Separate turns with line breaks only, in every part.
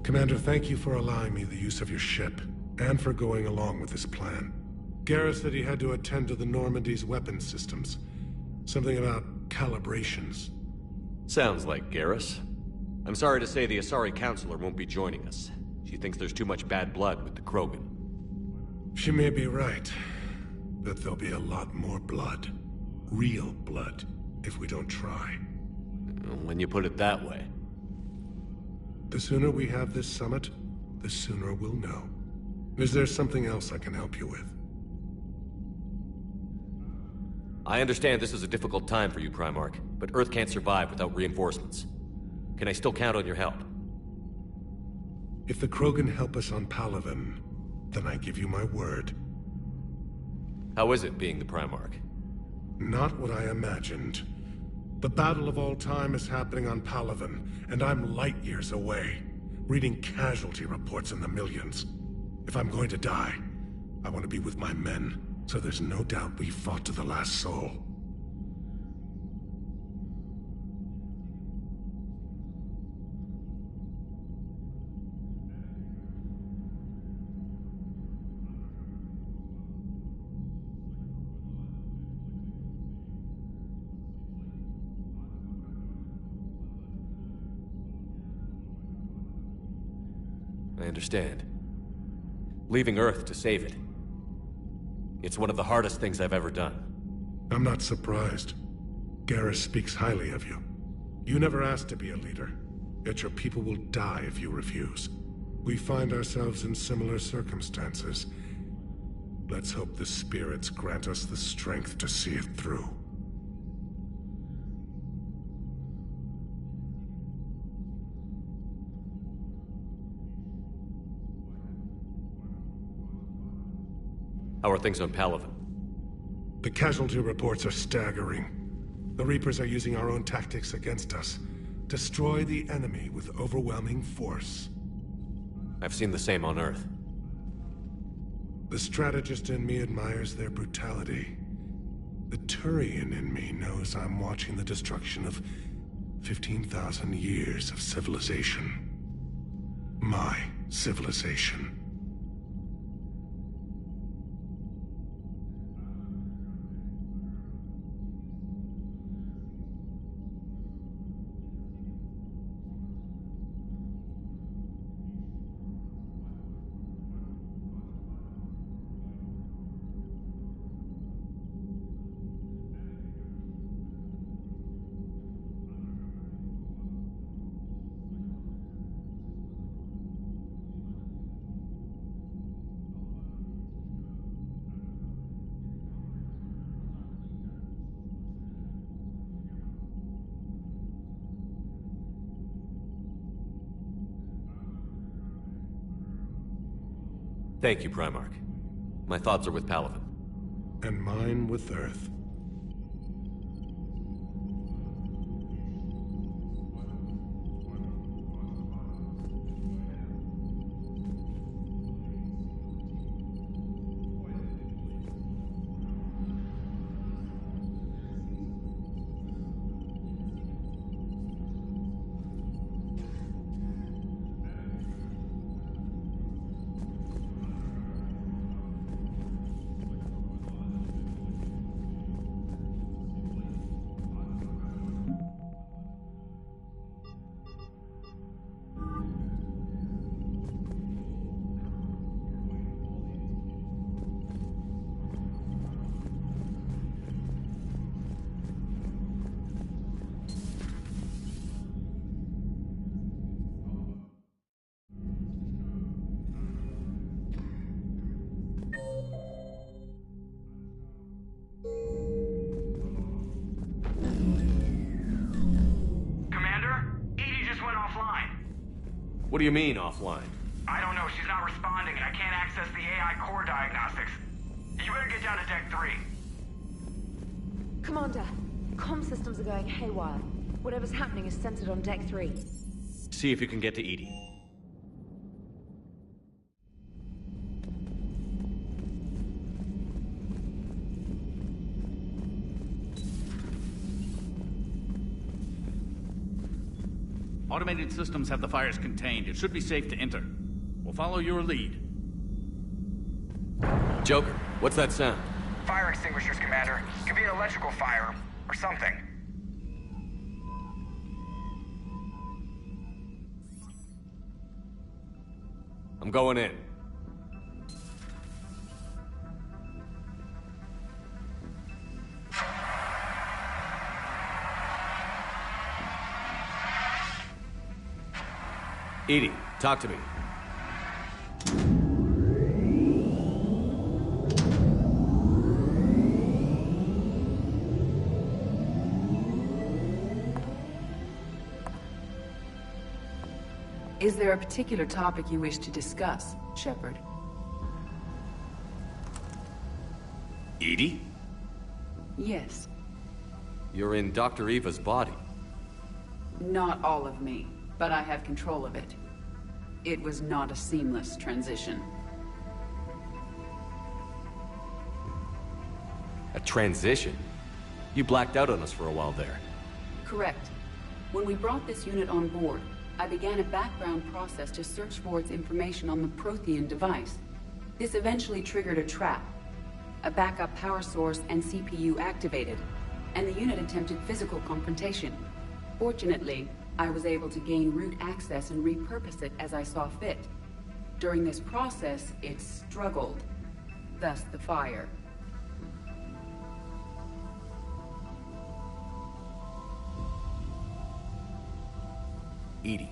Commander, thank you for allowing me the use of your ship, and for going along with this plan. Garrus said he had to attend to the Normandy's weapons systems. Something about calibrations.
Sounds like Garrus. I'm sorry to say the Asari Counselor won't be joining us. She thinks there's too much bad blood with the Krogan.
She may be right, but there'll be a lot more blood. Real blood, if we don't try.
When you put it that way.
The sooner we have this summit, the sooner we'll know. Is there something else I can help you with?
I understand this is a difficult time for you, Primarch, but Earth can't survive without reinforcements. Can I still count on your help?
If the Krogan help us on Palaven, then I give you my word.
How is it being the Primarch?
Not what I imagined. The battle of all time is happening on Palaven, and I'm light years away, reading casualty reports in the millions. If I'm going to die, I want to be with my men, so there's no doubt we fought to the last soul.
I understand. Leaving Earth to save it. It's one of the hardest things I've ever done.
I'm not surprised. Garrus speaks highly of you. You never asked to be a leader, yet your people will die if you refuse. We find ourselves in similar circumstances. Let's hope the spirits grant us the strength to see it through.
How are things on Palaven?
The casualty reports are staggering. The Reapers are using our own tactics against us. Destroy the enemy with overwhelming force.
I've seen the same on Earth.
The strategist in me admires their brutality. The Turian in me knows I'm watching the destruction of 15,000 years of civilization. My civilization.
Thank you, Primarch. My thoughts are with Palaven.
And mine with Earth.
What do you mean, offline?
I don't know. She's not responding, and I can't access the AI core diagnostics. You better get down to Deck 3.
Commander, comm systems are going haywire. Whatever's happening is centered on Deck 3.
See if you can get to Edie.
Automated systems have the fires contained. It should be safe to enter. We'll follow your lead.
Joker, what's that sound?
Fire extinguishers, Commander. Could be an electrical fire, or something.
I'm going in. Edie, talk to me.
Is there a particular topic you wish to discuss, Shepard?
Edie?
Yes.
You're in Dr. Eva's body.
Not all of me, but I have control of it. It was not a seamless transition.
A transition? You blacked out on us for a while there.
Correct. When we brought this unit on board, I began a background process to search for its information on the Prothean device. This eventually triggered a trap. A backup power source and CPU activated, and the unit attempted physical confrontation. Fortunately, I was able to gain root access and repurpose it as I saw fit. During this process, it struggled. Thus the fire.
Edie,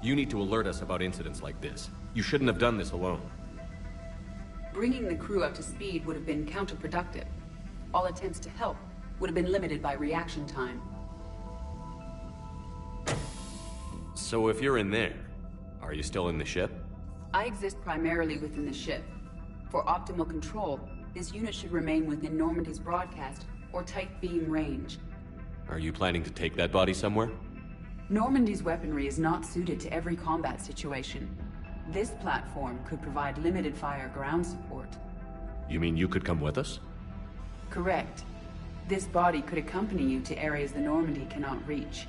you need to alert us about incidents like this. You shouldn't have done this alone.
Bringing the crew up to speed would have been counterproductive. All attempts to help would have been limited by reaction time.
So if you're in there, are you still in the ship?
I exist primarily within the ship. For optimal control, this unit should remain within Normandy's broadcast or tight beam range.
Are you planning to take that body somewhere?
Normandy's weaponry is not suited to every combat situation. This platform could provide limited fire ground support.
You mean you could come with us?
Correct. This body could accompany you to areas the Normandy cannot reach.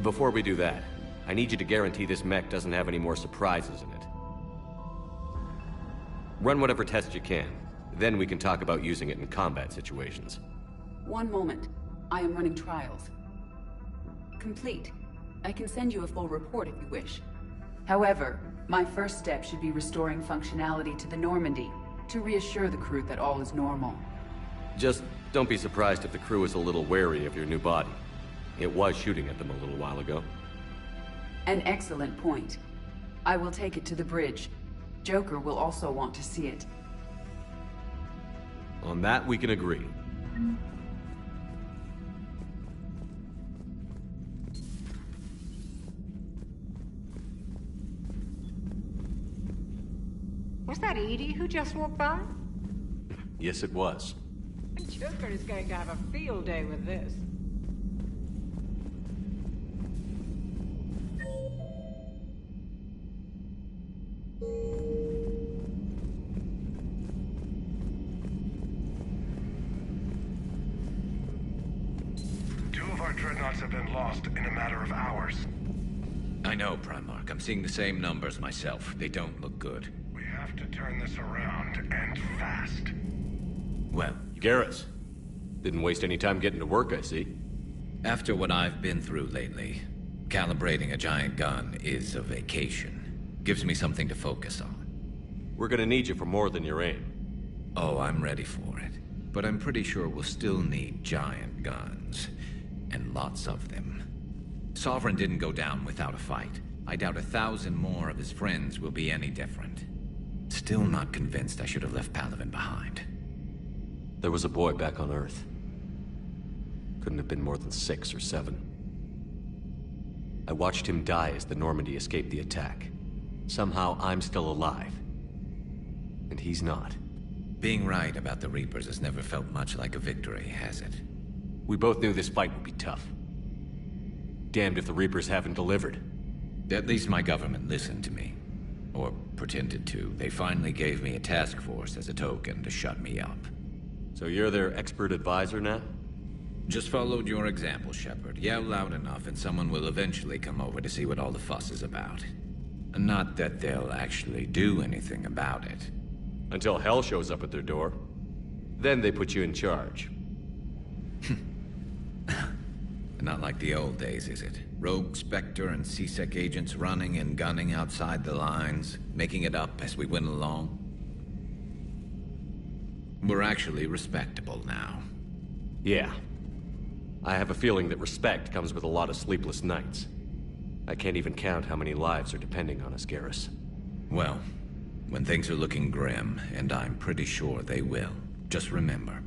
Before we do that, I need you to guarantee this mech doesn't have any more surprises in it. Run whatever tests you can. Then we can talk about using it in combat situations.
One moment. I am running trials. Complete. I can send you a full report if you wish. However, my first step should be restoring functionality to the Normandy to reassure the crew that all is normal.
Just don't be surprised if the crew is a little wary of your new body. It was shooting at them a little while ago.
An excellent point. I will take it to the bridge. Joker will also want to see it.
On that, we can agree.
Was that Edie who just walked by?
Yes, it was.
Joker is going to have a field day with this.
Two of our dreadnoughts have been lost in a matter of hours.
I know, Primarch. I'm seeing the same numbers myself. They don't look good.
We have to turn this around, and fast.
Well,
Garrus. Didn't waste any time getting to work, I see.
after what I've been through lately, calibrating a giant gun is a vacation. Gives me something to focus on.
We're gonna need you for more than your aim.
Oh, I'm ready for it. But I'm pretty sure we'll still need giant guns. And lots of them. Sovereign didn't go down without a fight. I doubt 1,000 more of his friends will be any different. Still not convinced I should have left Palaven behind.
There was a boy back on Earth. Couldn't have been more than 6 or 7. I watched him die as the Normandy escaped the attack. Somehow I'm still alive. And he's not.
Being right about the Reapers has never felt much like a victory, has it?
We both knew this fight would be tough. Damned if the Reapers haven't delivered.
At least my government listened to me. Or pretended to. They finally gave me a task force as a token to shut me up.
So you're their expert advisor now?
Just followed your example, Shepard. Yell loud enough and someone will eventually come over to see what all the fuss is about. Not that they'll actually do anything about it.
Until hell shows up at their door. Then they put you in charge.
Not like the old days, is it? Rogue Spectre and C-Sec agents running and gunning outside the lines, making it up as we went along. We're actually respectable now.
Yeah. I have a feeling that respect comes with a lot of sleepless nights. I can't even count how many lives are depending on us, Garrus.
Well, when things are looking grim, and I'm pretty sure they will, just remember,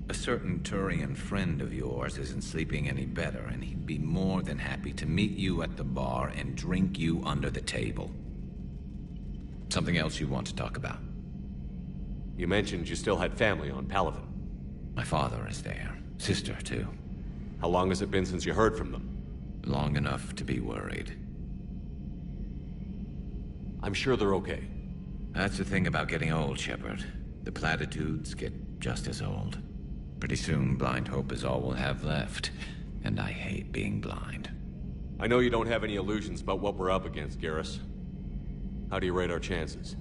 a certain Turian friend of yours isn't sleeping any better, and he'd be more than happy to meet you at the bar and drink you under the table. Something else you want to talk about?
You mentioned you still had family on Palaven.
My father is there. Sister, too.
How long has it been since you heard from them?
Long enough to be worried.
I'm sure they're okay.
That's the thing about getting old, Shepard. The platitudes get just as old. Pretty soon, blind hope is all we'll have left. And I hate being blind.
I know you don't have any illusions about what we're up against, Garrus. How do you rate our chances?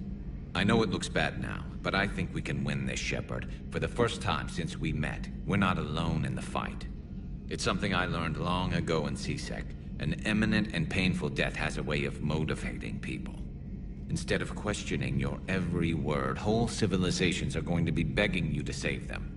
I know it looks bad now, but I think we can win this, Shepard. For the first time since we met, we're not alone in the fight. It's something I learned long ago in C-Sec. An imminent and painful death has a way of motivating people. Instead of questioning your every word, whole civilizations are going to be begging you to save them.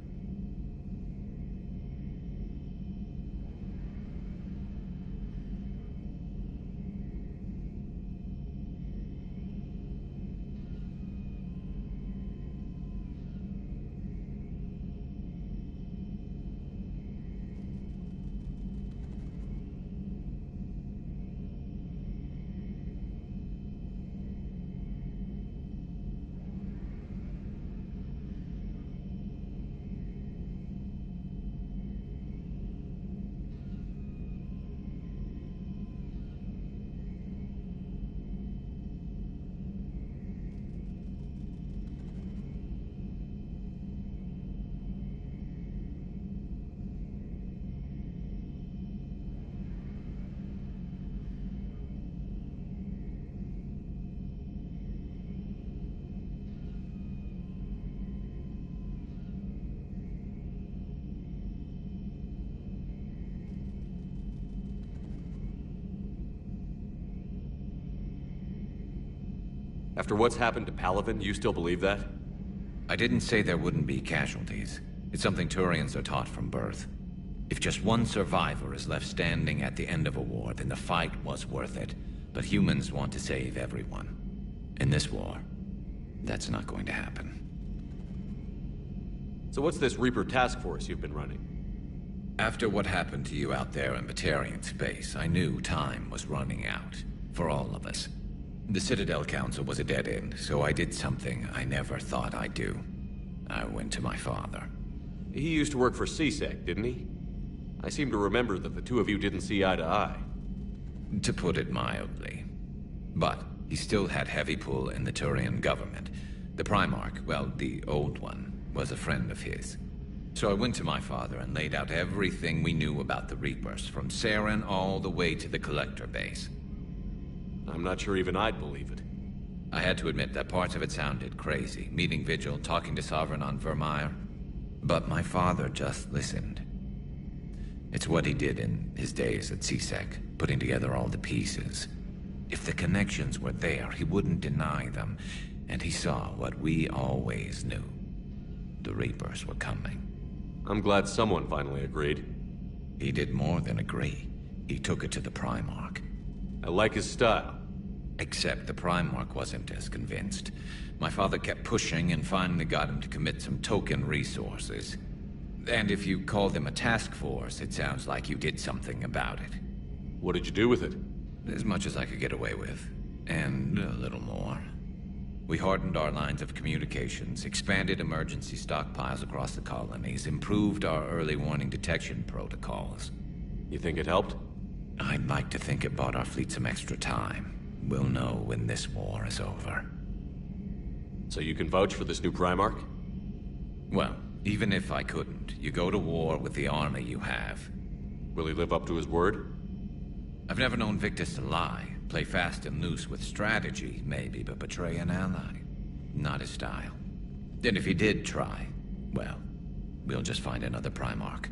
After what's happened to Palaven, you still believe that?
I didn't say there wouldn't be casualties. It's something Turians are taught from birth. If just one survivor is left standing at the end of a war, then the fight was worth it. But humans want to save everyone. In this war, that's not going to happen.
So what's this Reaper task force you've been running?
After what happened to you out there in Batarian space, I knew time was running out. For all of us. The Citadel Council was a dead end, so I did something I never thought I'd do. I went to my father.
He used to work for C-Sec, didn't he? I seem to remember that the two of you didn't see eye to eye.
To put it mildly. But he still had heavy pull in the Turian government. The Primarch, well, the old one, was a friend of his. So I went to my father and laid out everything we knew about the Reapers, from Saren all the way to the Collector base.
I'm not sure even I'd believe it.
I had to admit that parts of it sounded crazy, meeting Vigil, talking to Sovereign on Vermeer. But my father just listened. It's what he did in his days at C-Sec, putting together all the pieces. If the connections were there, he wouldn't deny them, and he saw what we always knew. The Reapers were coming.
I'm glad someone finally agreed.
He did more than agree. He took it to the Primarch.
I like his style.
Except the Primarch wasn't as convinced. My father kept pushing and finally got him to commit some token resources. And if you call them a task force, it sounds like you did something about it.
What did you do with it?
As much as I could get away with. And a little more. We hardened our lines of communications, expanded emergency stockpiles across the colonies, improved our early warning detection protocols.
You think it helped?
I'd like to think it bought our fleet some extra time. We'll know when this war is over.
So you can vouch for this new Primarch?
Well, Even if I couldn't, you go to war with the army you have.
Will he live up to his word?
I've never known Victus to lie. Play fast and loose with strategy, maybe, but betray an ally. Not his style. And if he did try, well, we'll just find another Primarch.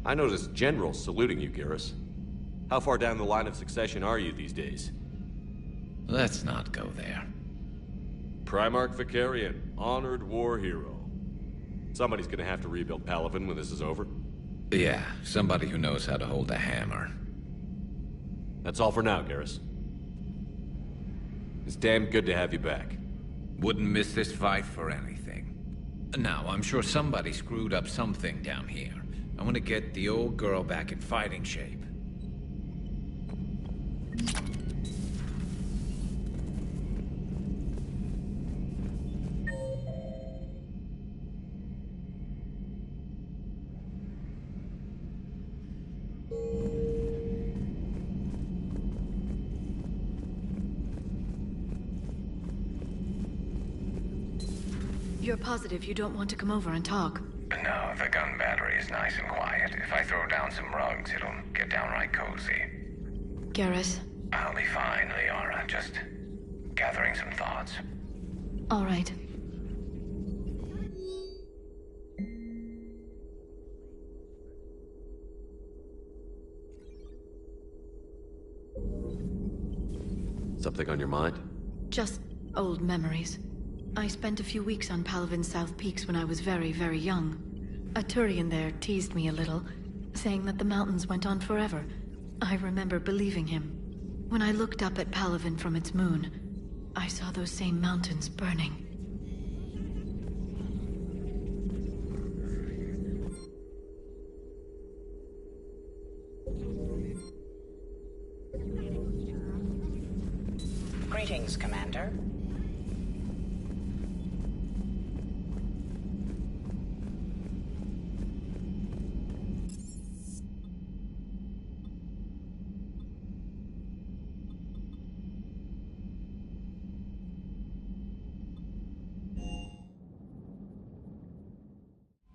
I noticed generals saluting you, Garrus. How far down the line of succession are you these days?
Let's not go there.
Primarch Vicarian, honored war hero. Somebody's gonna have to rebuild Palaven when this is over.
Yeah, somebody who knows how to hold a hammer.
That's all for now, Garrus. It's damn good to have you back.
Wouldn't miss this fight for anything. Now, I'm sure somebody screwed up something down here. I want to get the old girl back in fighting shape.
You're positive you don't want to come over and talk?
No, the gun battery is nice and quiet. If I throw down some rugs, it'll get downright cozy.
Garrus?
I'll be fine, Liara. Just gathering some thoughts.
All right.
Something on your mind?
Just old memories. I spent a few weeks on Palaven's South Peaks when I was very, very young. A Turian there teased me a little, saying that the mountains went on forever. I remember believing him. When I looked up at Palaven from its moon, I saw those same mountains burning.
Greetings, Commander.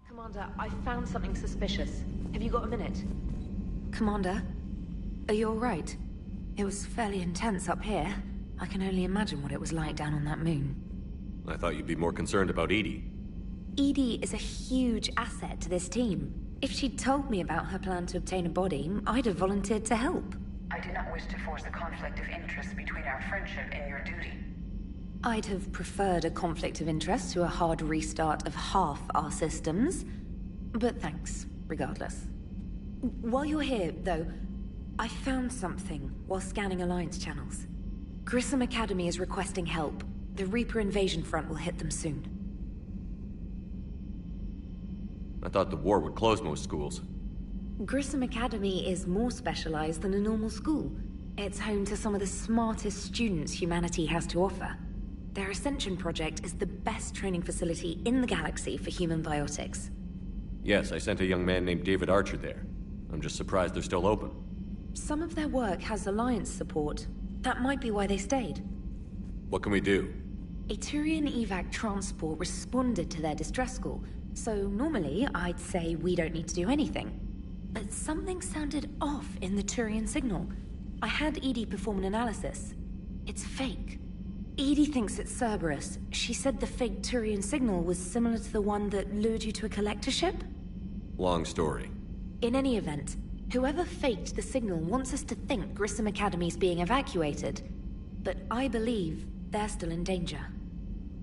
Commander, I found something suspicious. Have you got a minute?
Commander, are you all right? It was fairly intense up here. I can only imagine what it was like down on that moon.
I thought you'd be more concerned about Edie.
Edie is a huge asset to this team. If she'd told me about her plan to obtain a body, I'd have volunteered to help.
I do not wish to force a conflict of interest between our friendship and your duty.
I'd have preferred a conflict of interest to a hard restart of half our systems. But thanks, regardless. While you're here, though, I found something while scanning Alliance channels. Grissom Academy is requesting help. The Reaper invasion front will hit them soon.
I thought the war would close most schools.
Grissom Academy is more specialized than a normal school. It's home to some of the smartest students humanity has to offer. Their Ascension project is the best training facility in the galaxy for human biotics.
Yes, I sent a young man named David Archer there. I'm just surprised they're still open.
Some of their work has Alliance support. That might be why they stayed.
What can we do?
A Turian evac transport responded to their distress call, so normally I'd say we don't need to do anything. But something sounded off in the Turian signal. I had Edie perform an analysis. It's fake. Edie thinks it's Cerberus. She said the fake Turian signal was similar to the one that lured you to a collector ship?
Long story.
In any event, whoever faked the signal wants us to think Grissom Academy's being evacuated. But I believe they're still in danger.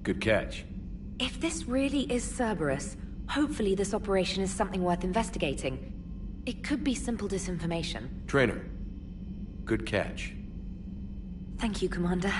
Good catch.
If this really is Cerberus, hopefully this operation is something worth investigating. It could be simple disinformation.
Trainer. Good catch.
Thank you, Commander.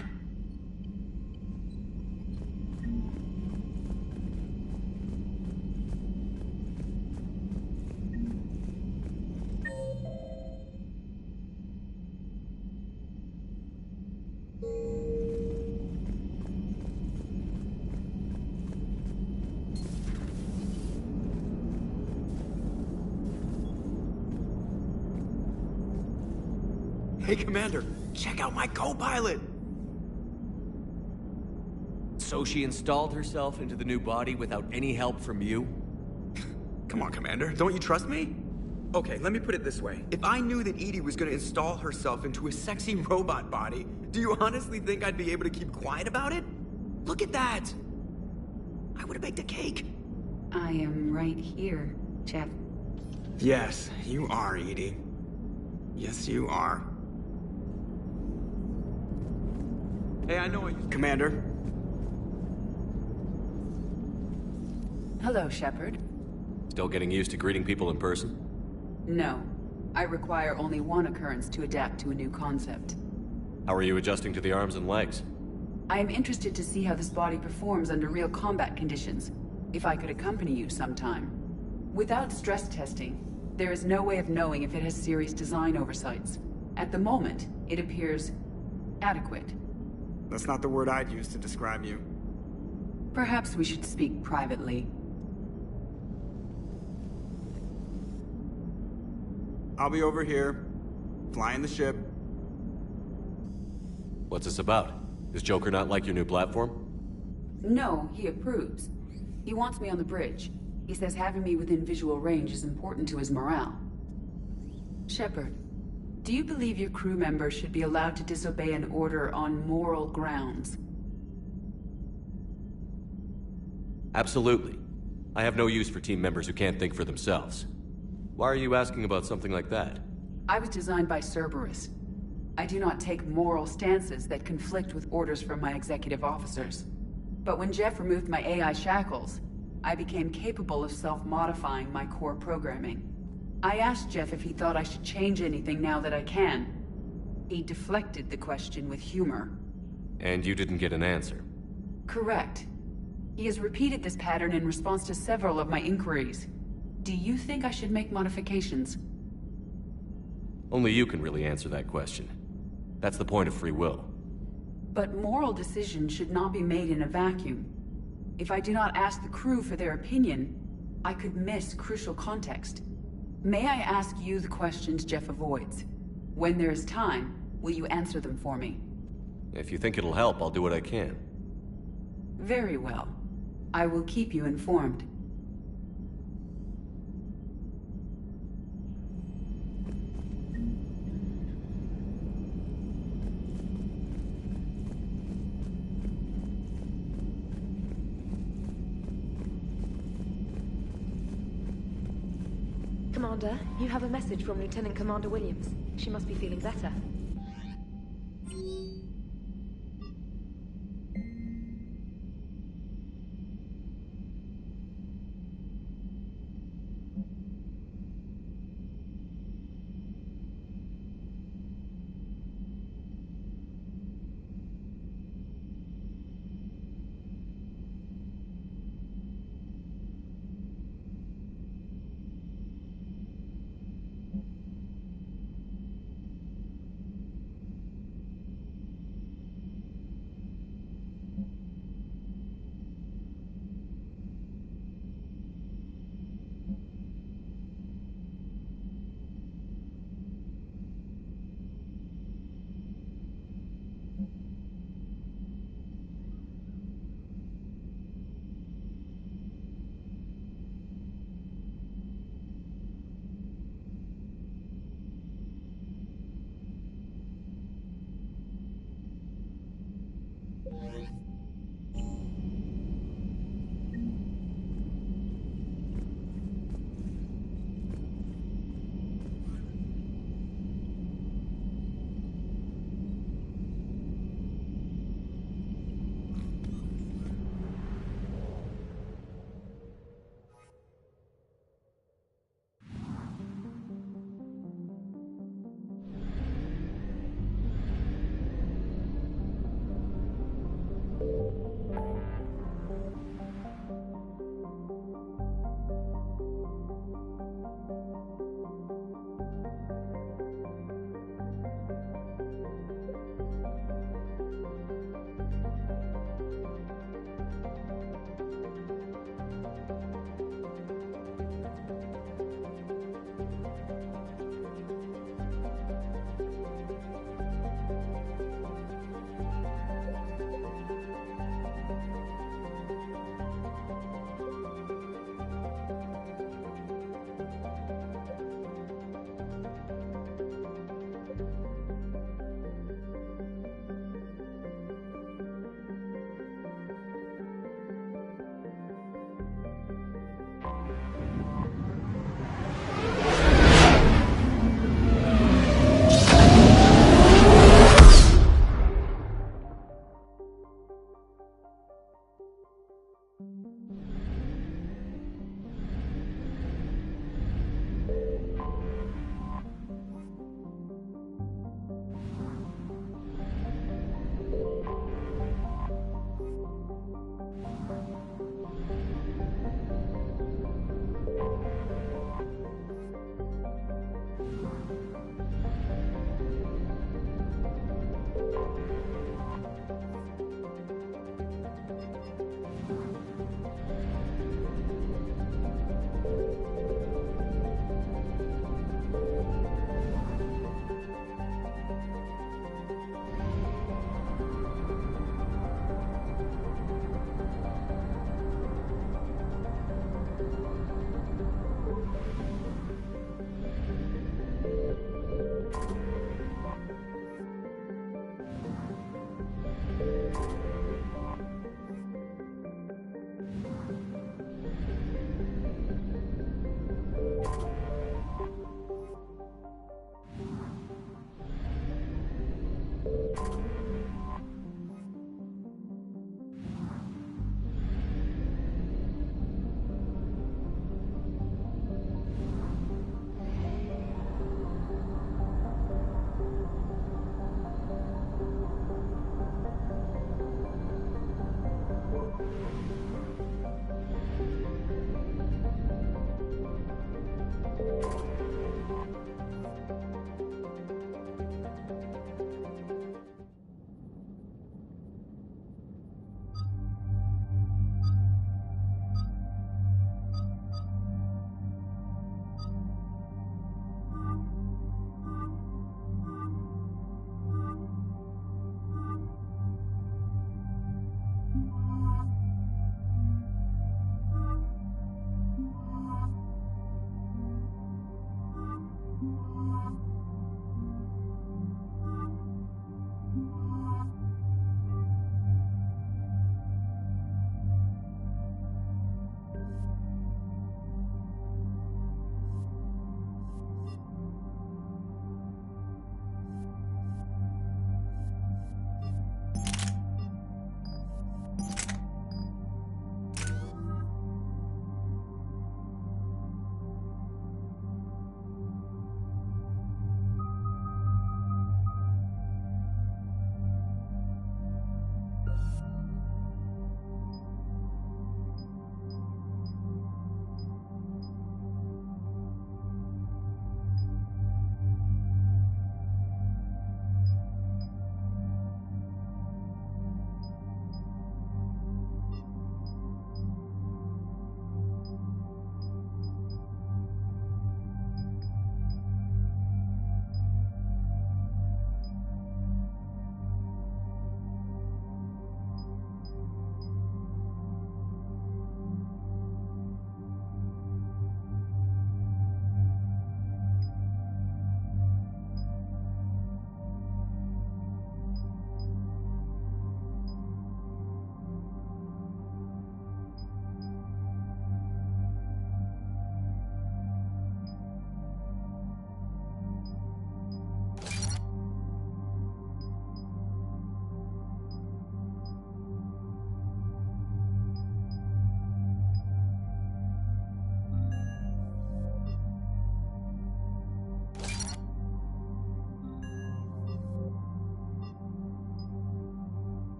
Hey, Commander, check out my co-pilot!
So she installed herself into the new body without any help from you?
Come on, Commander. Don't you trust me? Okay, let me put it this way. If I knew that Edie was gonna install herself into a sexy robot body, do you honestly think I'd be able to keep quiet about it? Look at that! I would've baked a cake.
I am right here, Jeff.
Yes, you are, Edie. Yes, you are. Hey, I know you... Commander.
Hello, Shepard.
Still getting used to greeting people in person?
No. I require only one occurrence to adapt to a new concept.
How are you adjusting to the arms and legs?
I am interested to see how this body performs under real combat conditions. If I could accompany you sometime. Without stress testing, there is no way of knowing if it has serious design oversights. At the moment, it appears adequate.
That's not the word I'd use to describe you.
Perhaps we should speak privately.
I'll be over here, flying the ship.
What's this about? Does Joker not like your new platform?
No, he approves. He wants me on the bridge. He says having me within visual range is important to his morale. Shepard, do you believe your crew members should be allowed to disobey an order on moral grounds?
Absolutely. I have no use for team members who can't think for themselves. Why are you asking about something like that?
I was designed by Cerberus. I do not take moral stances that conflict with orders from my executive officers. But when Jeff removed my AI shackles, I became capable of self-modifying my core programming. I asked Jeff if he thought I should change anything now that I can. He deflected the question with humor.
And you didn't get an answer?
Correct. He has repeated this pattern in response to several of my inquiries. Do you think I should make modifications?
Only you can really answer that question. That's the point of free will.
But moral decisions should not be made in a vacuum. If I do not ask the crew for their opinion, I could miss crucial context. May I ask you the questions Jeff avoids? When there is time, will you answer them for me?
If you think it'll help, I'll do what I can.
Very well. I will keep you informed.
Commander, you have a message from Lieutenant Commander Williams. She must be feeling better.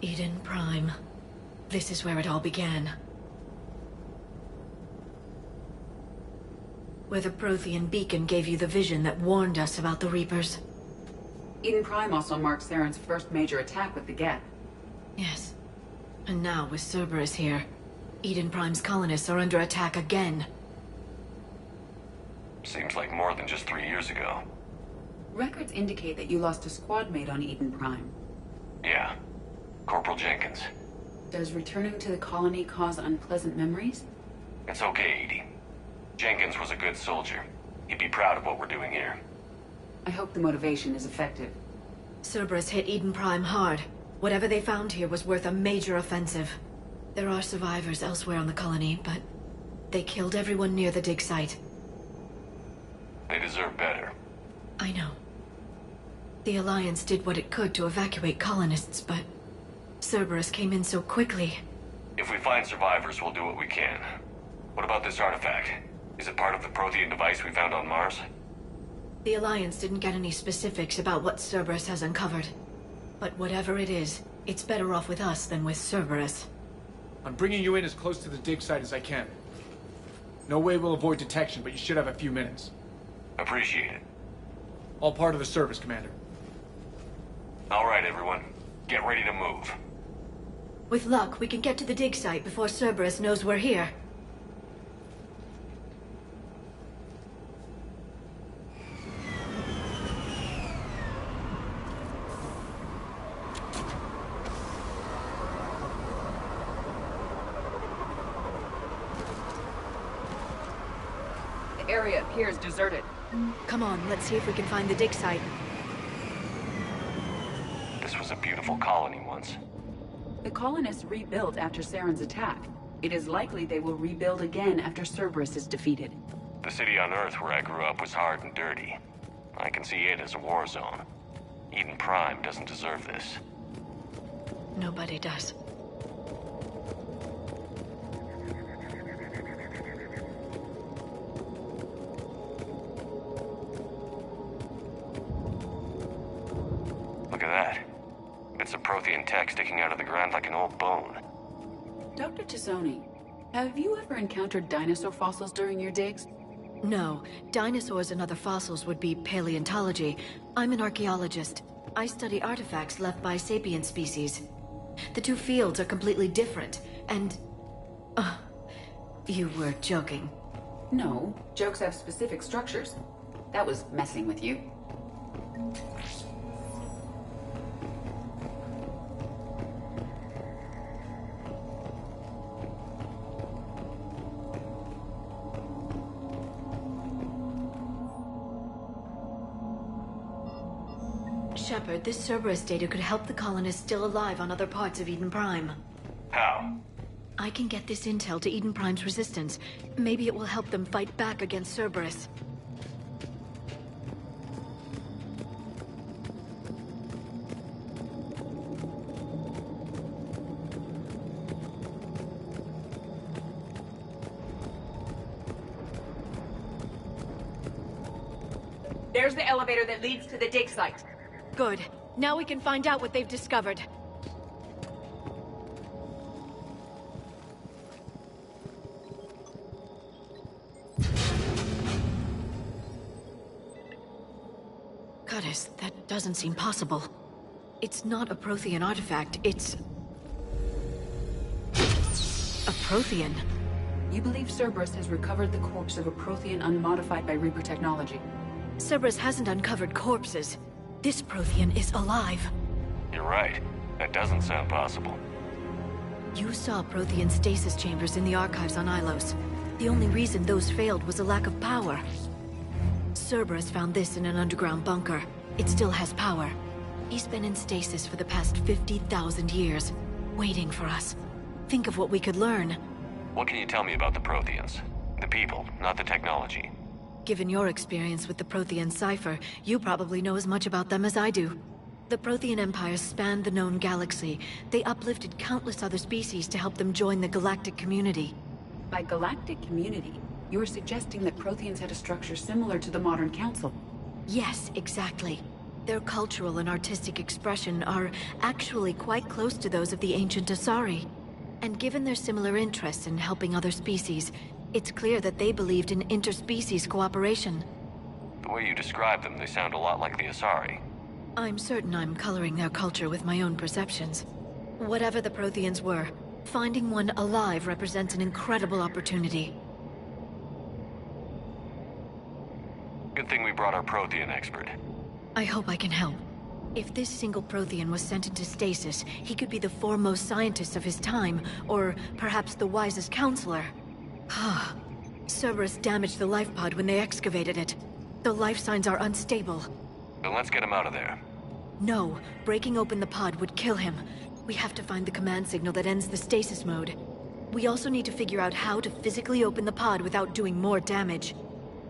Eden Prime. This is where it all began. Where the Prothean beacon gave you the vision that warned us about the Reapers.
Eden Prime also marks Saren's first major attack with the Geth.
Yes. And now, with Cerberus here, Eden Prime's colonists are under attack again.
Seems like more than just 3 years ago.
Records indicate that you lost a squad mate on Eden Prime.
Yeah. Corporal Jenkins.
Does returning to the colony cause unpleasant memories?
It's okay, Edie. Jenkins was a good soldier. He'd be proud of what we're doing here.
I hope the motivation is effective.
Cerberus hit Eden Prime hard. Whatever they found here was worth a major offensive. There are survivors elsewhere on the colony, but they killed everyone near the dig site.
They deserve better.
I know. The Alliance did what it could to evacuate colonists, but Cerberus came in so quickly.
If we find survivors, we'll do what we can. What about this artifact? Is it part of the Prothean device we found on Mars?
The Alliance didn't get any specifics about what Cerberus has uncovered. But whatever it is, it's better off with us than with Cerberus.
I'm bringing you in as close to the dig site as I can. No way we'll avoid detection, but you should have a few minutes.
Appreciate it.
All part of the service, Commander.
All right, everyone. Get ready to move.
With luck, we can get to the dig site before Cerberus knows we're here.
The area appears deserted.
Come on, let's see if we can find the dig site.
This was a beautiful colony once.
The colonists rebuilt after Saren's attack. It is likely they will rebuild again after Cerberus is defeated.
The city on Earth where I grew up was hard and dirty. I can see it as a war zone. Eden Prime doesn't deserve this.
Nobody does.
Look at that. Bits of Prothean tech sticking out of the ground like an old bone.
Dr. Tazzoni, have you ever encountered dinosaur fossils during your digs?
No. Dinosaurs and other fossils would be paleontology. I'm an archaeologist. I study artifacts left by sapient species. The two fields are completely different, and... you were joking.
No, jokes have specific structures. That was messing with you.
Shepard, this Cerberus data could help the colonists still alive on other parts of Eden Prime.
How?
I can get this intel to Eden Prime's resistance. Maybe it will help them fight back against Cerberus.
There's the elevator that leads to the dig site.
Good. Now we can find out what they've discovered. Curtis, that doesn't seem possible. It's not a Prothean artifact, it's... a Prothean.
You believe Cerberus has recovered the corpse of a Prothean unmodified by Reaper technology?
Cerberus hasn't uncovered corpses. This Prothean is alive.
You're right. That doesn't sound possible.
You saw Prothean stasis chambers in the archives on Ilos. The only reason those failed was a lack of power. Cerberus found this in an underground bunker. It still has power. He's been in stasis for the past 50,000 years, waiting for us. Think of what we could learn.
What can you tell me about the Protheans? The people, not the technology.
Given your experience with the Prothean cipher, you probably know as much about them as I do. The Prothean Empire spanned the known galaxy. They uplifted countless other species to help them join the galactic community.
By galactic community, you are suggesting that Protheans had a structure similar to the modern Council.
Yes, exactly. Their cultural and artistic expression are actually quite close to those of the ancient Asari. And given their similar interests in helping other species, it's clear that they believed in interspecies cooperation.
The way you describe them, they sound a lot like the Asari.
I'm certain I'm coloring their culture with my own perceptions. Whatever the Protheans were, finding one alive represents an incredible opportunity.
Good thing we brought our Prothean expert.
I hope I can help. If this single Prothean was sent into stasis, he could be the foremost scientist of his time, or perhaps the wisest counselor. Cerberus damaged the life pod when they excavated it. The life signs are unstable.
Then let's get him out of there.
No, breaking open the pod would kill him. We have to find the command signal that ends the stasis mode. We also need to figure out how to physically open the pod without doing more damage.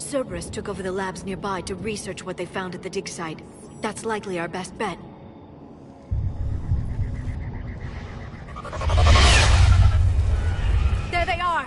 Cerberus took over the labs nearby to research what they found at the dig site. That's likely our best bet.
There they are!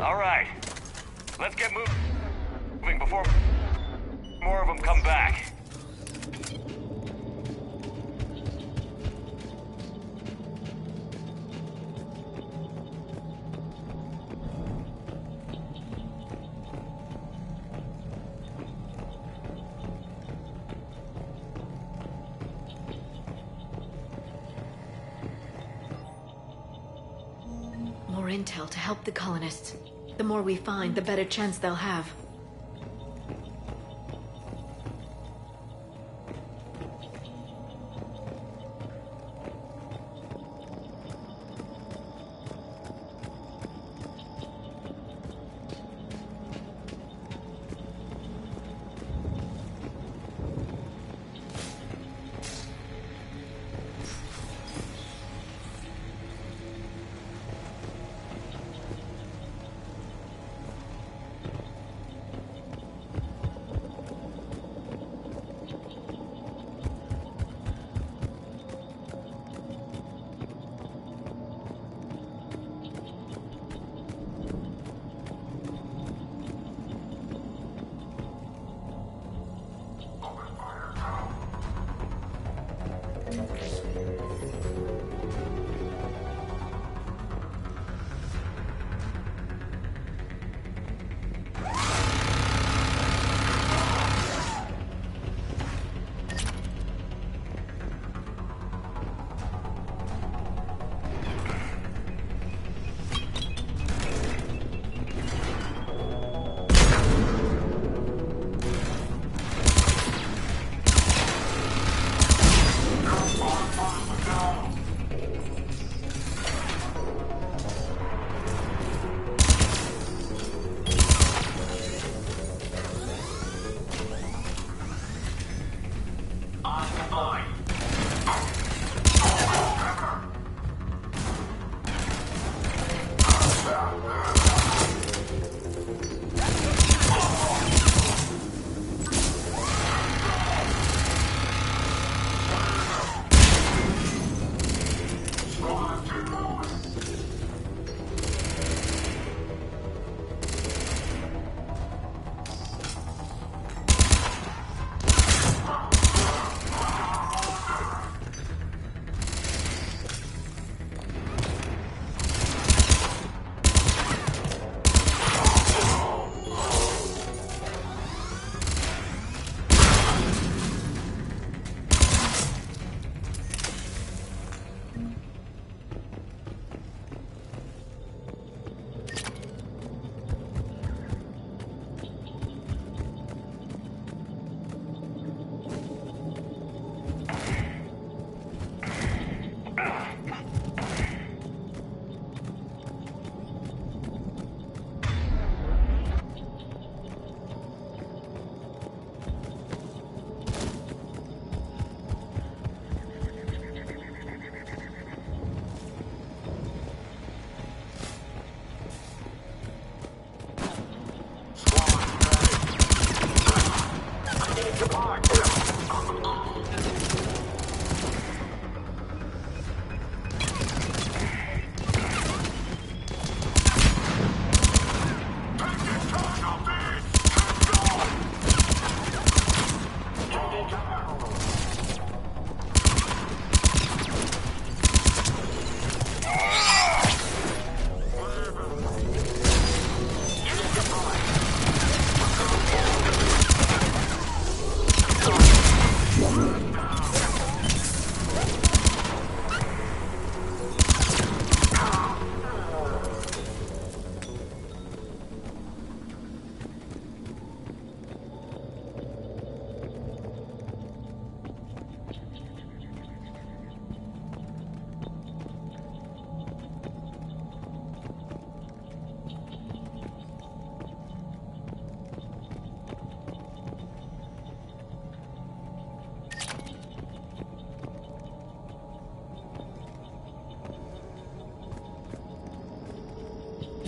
All right. Let's get moving before more of them come back.
More intel to help the colonists. The more we find, the better chance they'll have.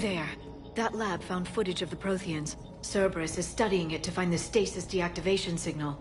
There. That lab found footage of the Protheans. Cerberus is studying it to find the stasis deactivation signal.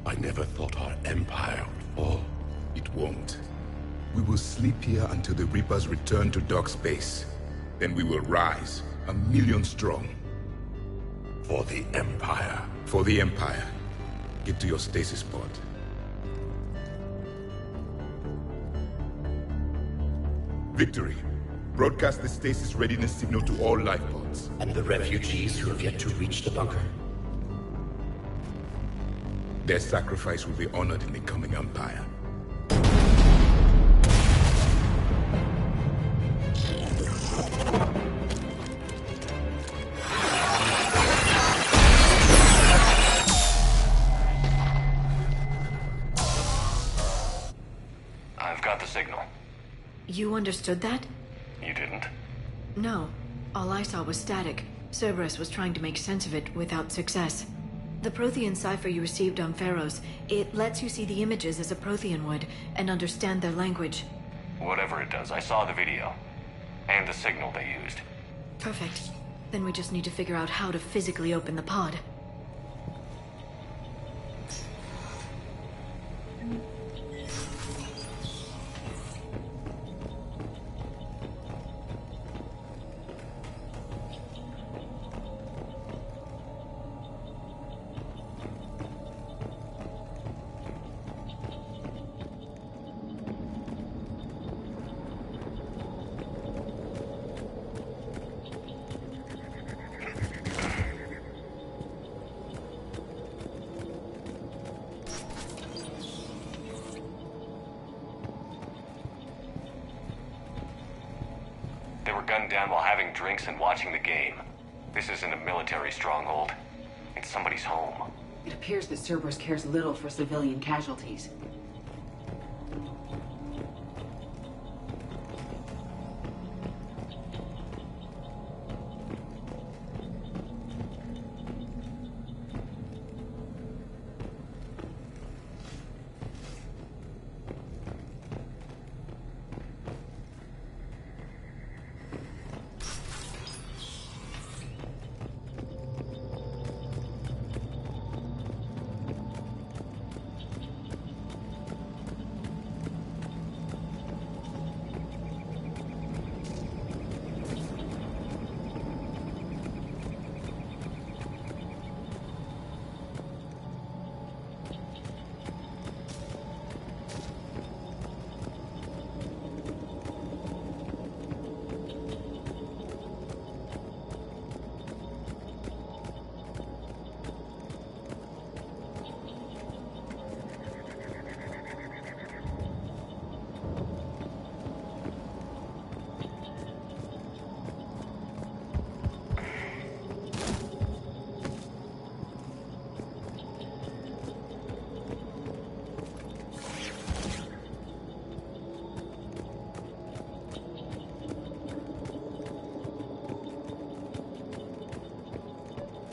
I never thought our empire would fall.
It won't. We will sleep here until the Reapers return to dark space. Then we will rise, 1,000,000 strong.
For the Empire.
For the Empire. Get to your stasis pod. Victory. Broadcast the stasis readiness signal to all life pods.
And the refugees who have yet to reach the bunker.
Their sacrifice will be honored in the coming Empire.
I've got the signal.
You understood that?
You didn't?
No. All I saw was static. Cerberus was trying to make sense of it without success. The Prothean cipher you received on Pharaohs, it lets you see the images as a Prothean would, and understand their language.
Whatever it does, I saw the video. And the signal they used.
Perfect. Then we just need to figure out how to physically open the pod.
They were gunned down while having drinks and watching the game. This isn't a military stronghold. It's somebody's home.
It appears that Cerberus cares little for civilian casualties.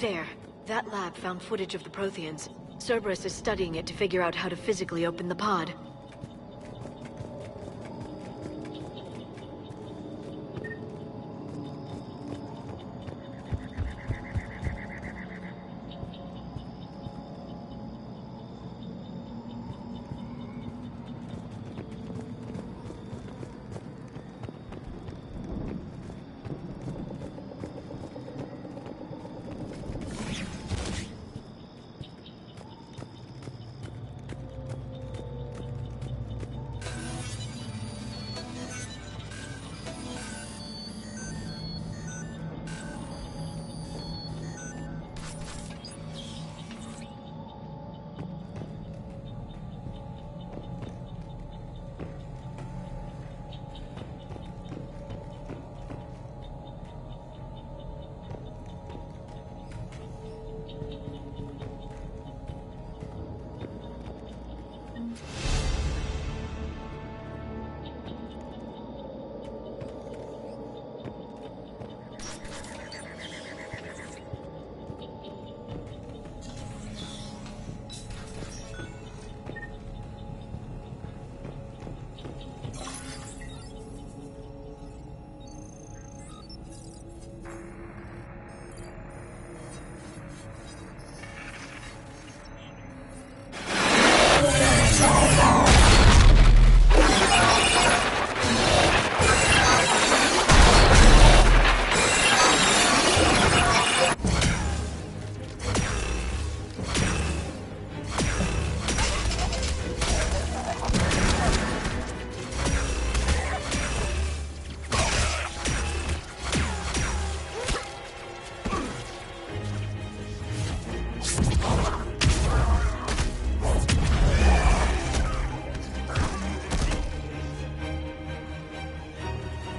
There. That lab found footage of the Protheans. Cerberus is studying it to figure out how to physically open the pod.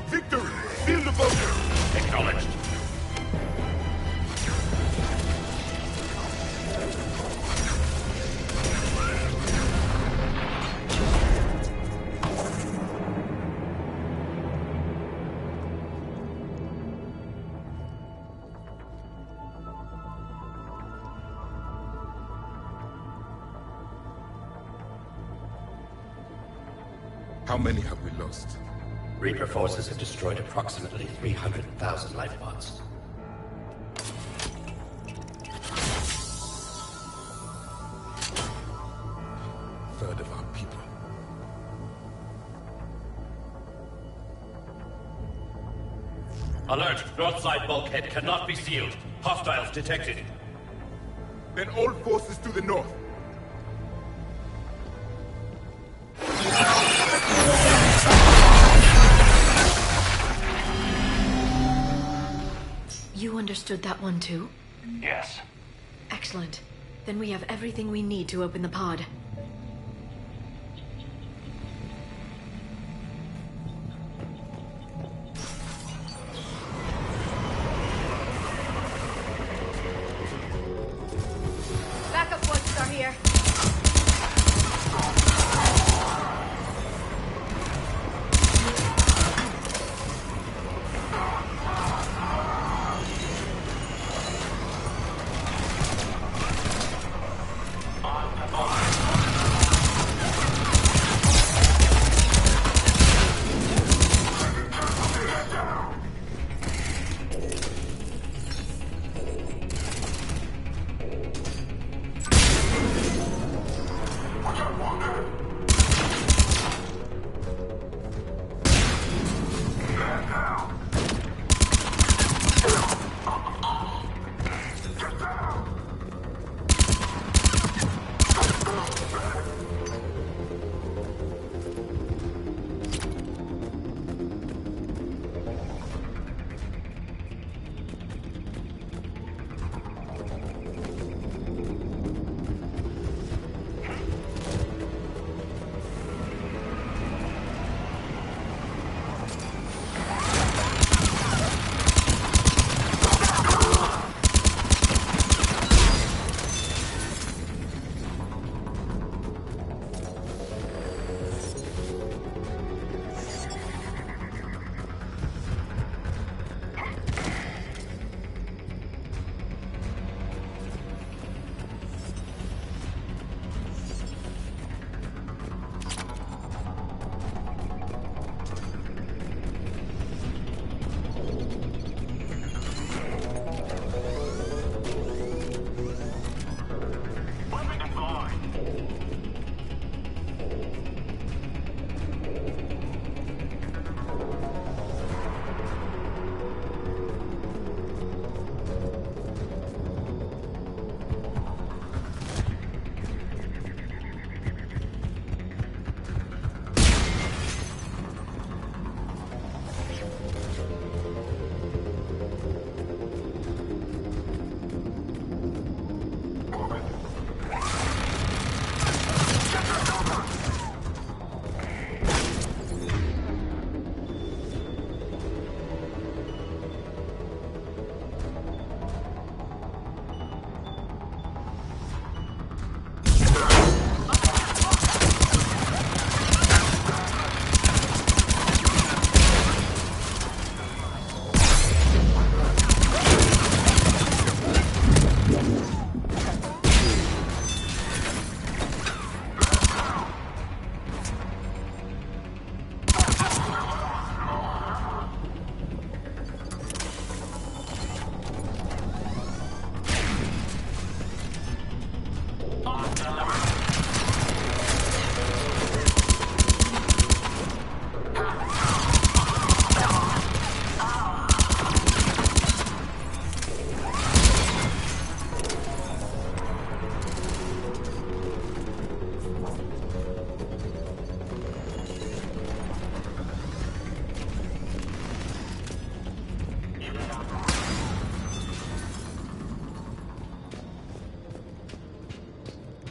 Victory! Seal the bunker!
Acknowledged.
How many have we lost?
Reaper forces have destroyed approximately 300,000 life pods.
Third of our people.
Alert! North side bulkhead cannot be sealed. Hostiles detected.
Then all forces to the north.
You understood that one too?
Yes.
Excellent. Then we have everything we need to open the pod.
Backup forces are here.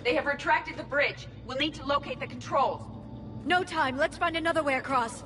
They have retracted the bridge. We'll need to locate the controls.
No time. Let's find another way across.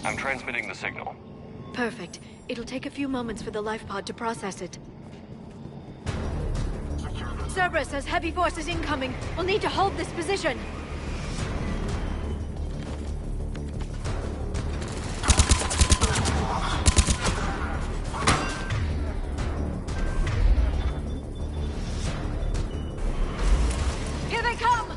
I'm transmitting the signal.
Perfect. It'll take a few moments for the life pod to process it. Cerberus has heavy forces incoming. We'll need to hold this position. Here they come!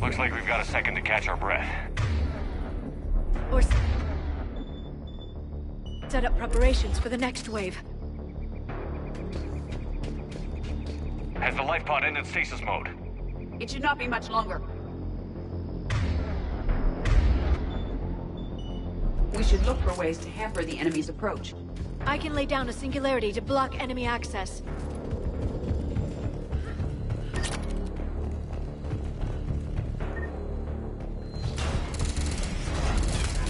Looks like we've got a second to catch our breath.
Or set up preparations for the next wave.
Has the life pod ended stasis mode?
It should not be much longer. We should look for ways to hamper the enemy's approach.
I can lay down a singularity to block enemy access.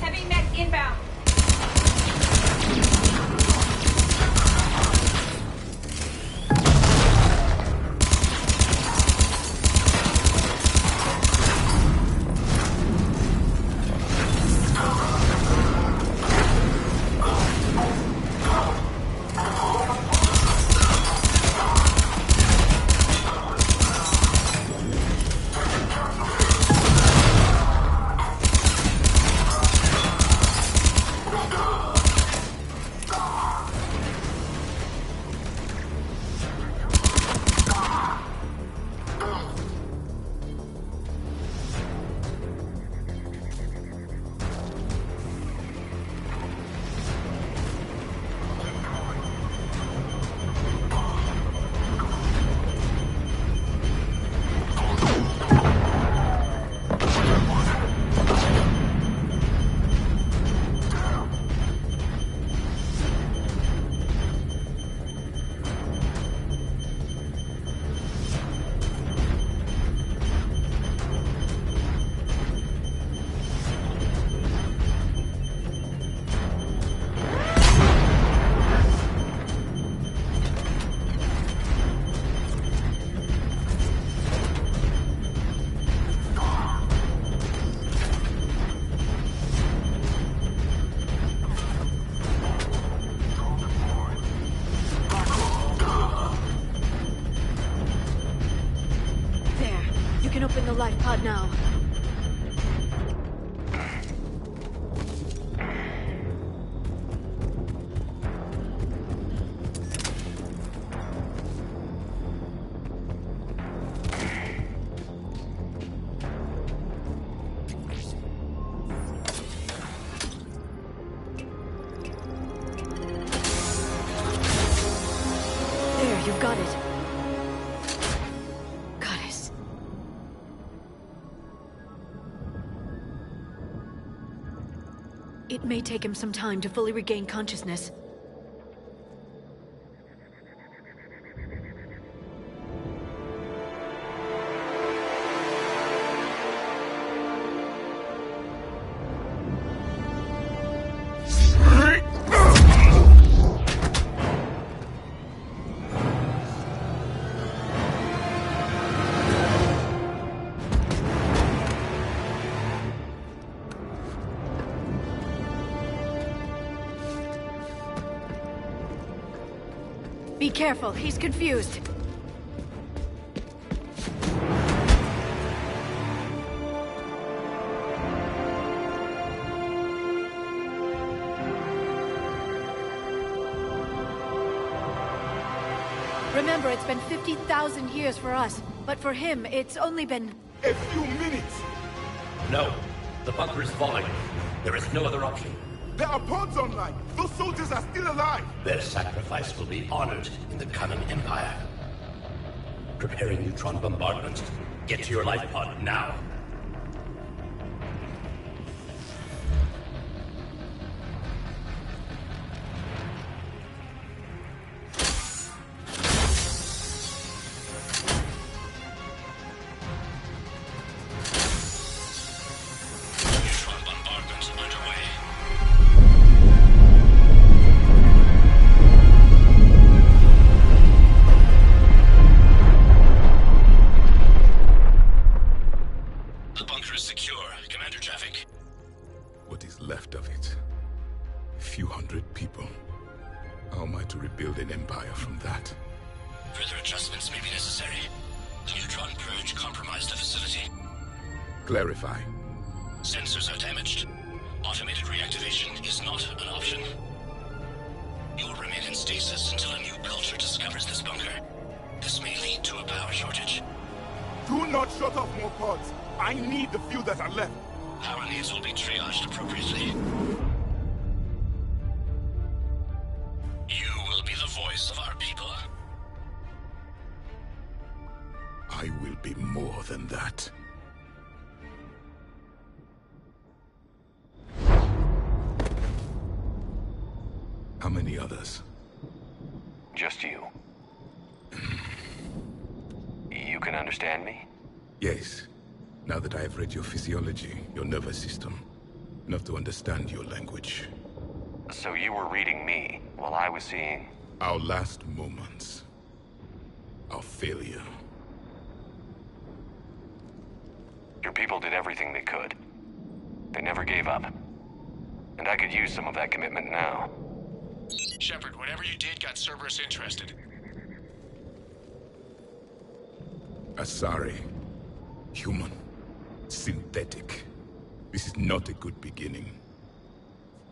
Heavy mech inbound.
pod now. There, you've got it. Goddess. It may take him some time to fully regain consciousness. Be careful, he's confused. Remember, it's been 50,000 years for us, but for him, it's only been...
A few minutes!
No. The bunker is falling. There is no other option.
There are pods online! Those soldiers are still alive!
Their sacrifice will be honored in the coming Empire. Preparing neutron bombardment. Get to your life pod now.
Clarify.
Sensors are damaged. Automated reactivation is not an option. You will remain in stasis until a new culture discovers this bunker. This may lead to a power shortage.
Do not shut off more pods. I need the few that are left.
Power needs will be triaged appropriately. You will be the voice of our people.
I will be more than that. How many others?
Just you. You can understand me?
Yes. Now that I have read your physiology, your nervous system, enough to understand your language.
So you were reading me while I was seeing...
Our last moments. Our failure.
Your people did everything they could. They never gave up. And I could use some of that commitment now.
Shepard, whatever you did got Cerberus interested.
Asari. Human. Synthetic. This is not a good beginning.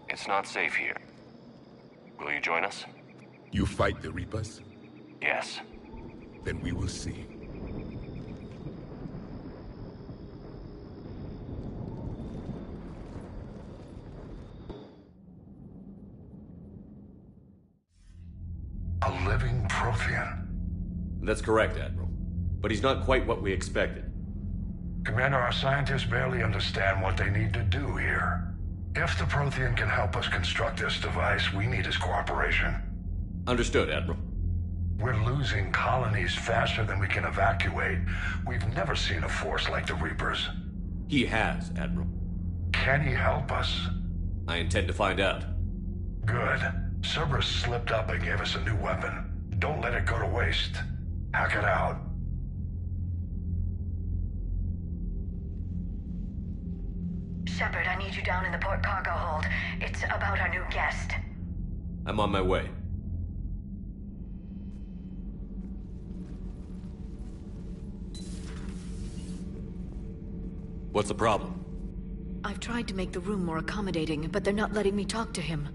It's not safe here. Will you join us?
You fight the Reapers?
Yes.
Then we will see.
A living Prothean?
That's correct, Admiral. But he's not quite what we expected.
Commander, our scientists barely understand what they need to do here. If the Prothean can help us construct this device, we need his cooperation.
Understood, Admiral.
We're losing colonies faster than we can evacuate. We've never seen a force like the Reapers.
He has, Admiral.
Can he help us?
I intend to find out.
Good. Cerberus slipped up and gave us a new weapon. Don't let it go to waste. Hack it out.
Shepard, I need you down in the port cargo hold. It's about our new guest.
I'm on my way. What's the problem?
I've tried to make the room more accommodating, but they're not letting me talk to him.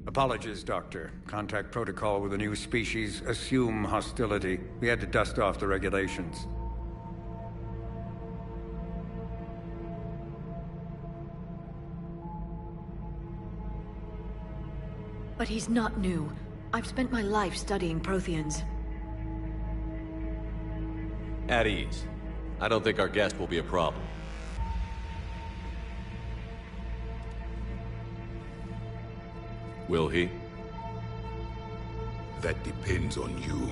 Apologies, Doctor. Contact protocol with a new species. Assume hostility. We had to dust off the regulations.
But he's not new. I've spent my life studying Protheans.
At ease. I don't think our guest will be a problem. Will he?
That depends on you.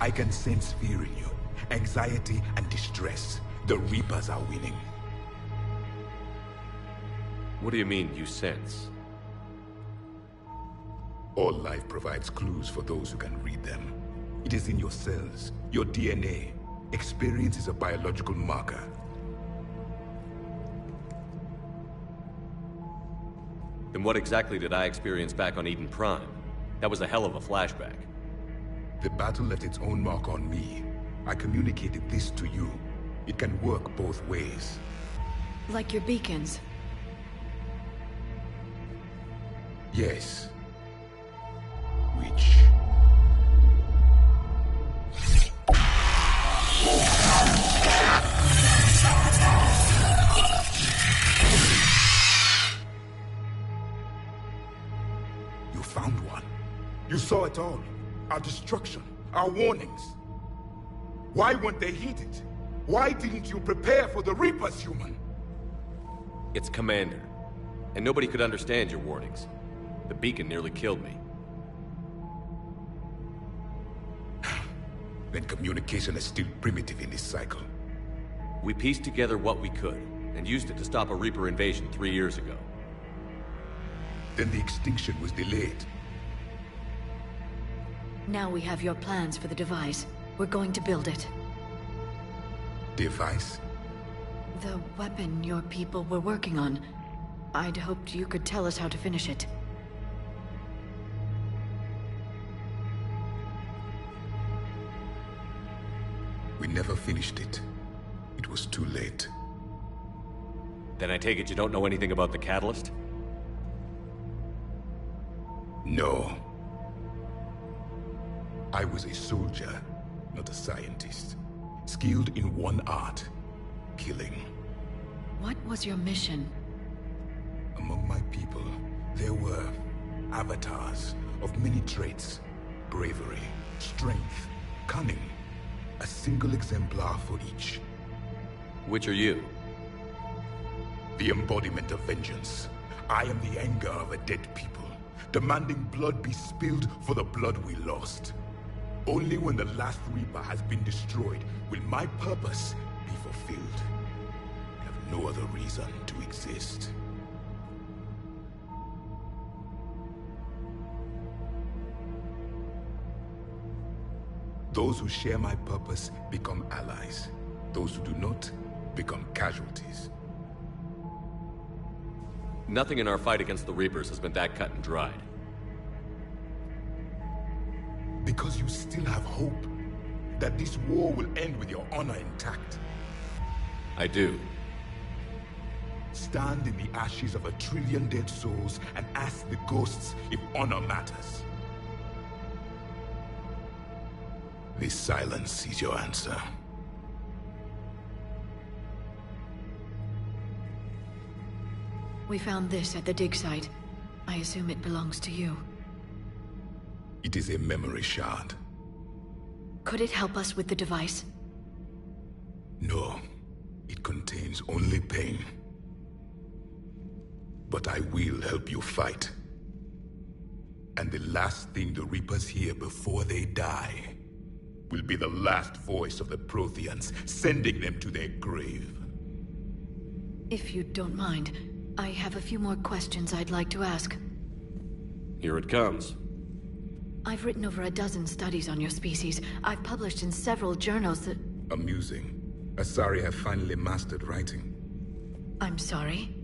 I can sense fear in you. Anxiety and distress. The Reapers are winning.
What do you mean, you sense?
All life provides clues for those who can read them. It is in your cells, your DNA. Experience is a biological marker.
Then what exactly did I experience back on Eden Prime? That was a hell of a flashback.
The battle left its own mark on me. I communicated this to you. It can work both ways.
Like your beacons.
Yes. Which... You found one. You saw it all. Our destruction. Our warnings. Why weren't they heeded? Why didn't you prepare for the Reapers, human?
It's Commander. And nobody could understand your warnings. The beacon nearly killed me.
Then communication is still primitive in this cycle.
We pieced together what we could, and used it to stop a Reaper invasion 3 years ago.
Then the extinction was delayed.
Now we have your plans for the device. We're going to build it.
Device?
The weapon your people were working on. I'd hoped you could tell us how to finish it.
We never finished it. It was too late.
Then I take it you don't know anything about the catalyst?
No. I was a soldier, not a scientist. Skilled in one art, killing.
What was your mission?
Among my people, there were avatars of many traits. Bravery, strength, cunning. A single exemplar for each.
Which are you?
The embodiment of vengeance. I am the anger of a dead people, demanding blood be spilled for the blood we lost. Only when the last Reaper has been destroyed will my purpose be fulfilled. I have no other reason to exist. Those who share my purpose become allies. Those who do not become casualties.
Nothing in our fight against the Reapers has been that cut and dried.
Because you still have hope that this war will end with your honor intact.
I do.
Stand in the ashes of 1 trillion dead souls and ask the ghosts if honor matters. This silence is your answer.
We found this at the dig site. I assume it belongs to you.
It is a memory shard.
Could it help us with the device?
No. It contains only pain. But I will help you fight. And the last thing the Reapers hear before they die will be the last voice of the Protheans, sending them to their grave.
If you don't mind, I have a few more questions I'd like to ask.
Here it comes.
I've written over a dozen studies on your species. I've published in several journals that...
Amusing. Asari have finally mastered writing.
I'm sorry?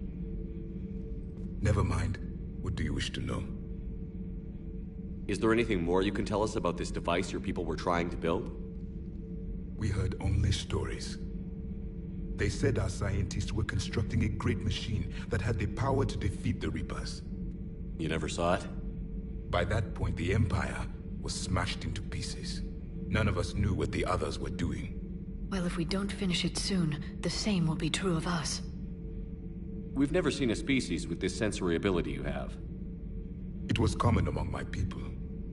Never mind. What do you wish to know?
Is there anything more you can tell us about this device your people were trying to build?
We heard only stories. They said our scientists were constructing a great machine that had the power to defeat the Reapers.
You never saw it?
By that point, the Empire was smashed into pieces. None of us knew what the others were doing.
Well, if we don't finish it soon, the same will be true of us.
We've never seen a species with this sensory ability you have.
It was common among my people,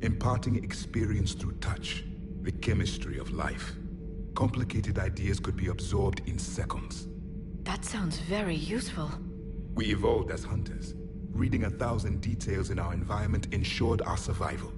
imparting experience through touch, the chemistry of life. Complicated ideas could be absorbed in seconds.
That sounds very useful.
We evolved as hunters. Reading 1,000 details in our environment ensured our survival.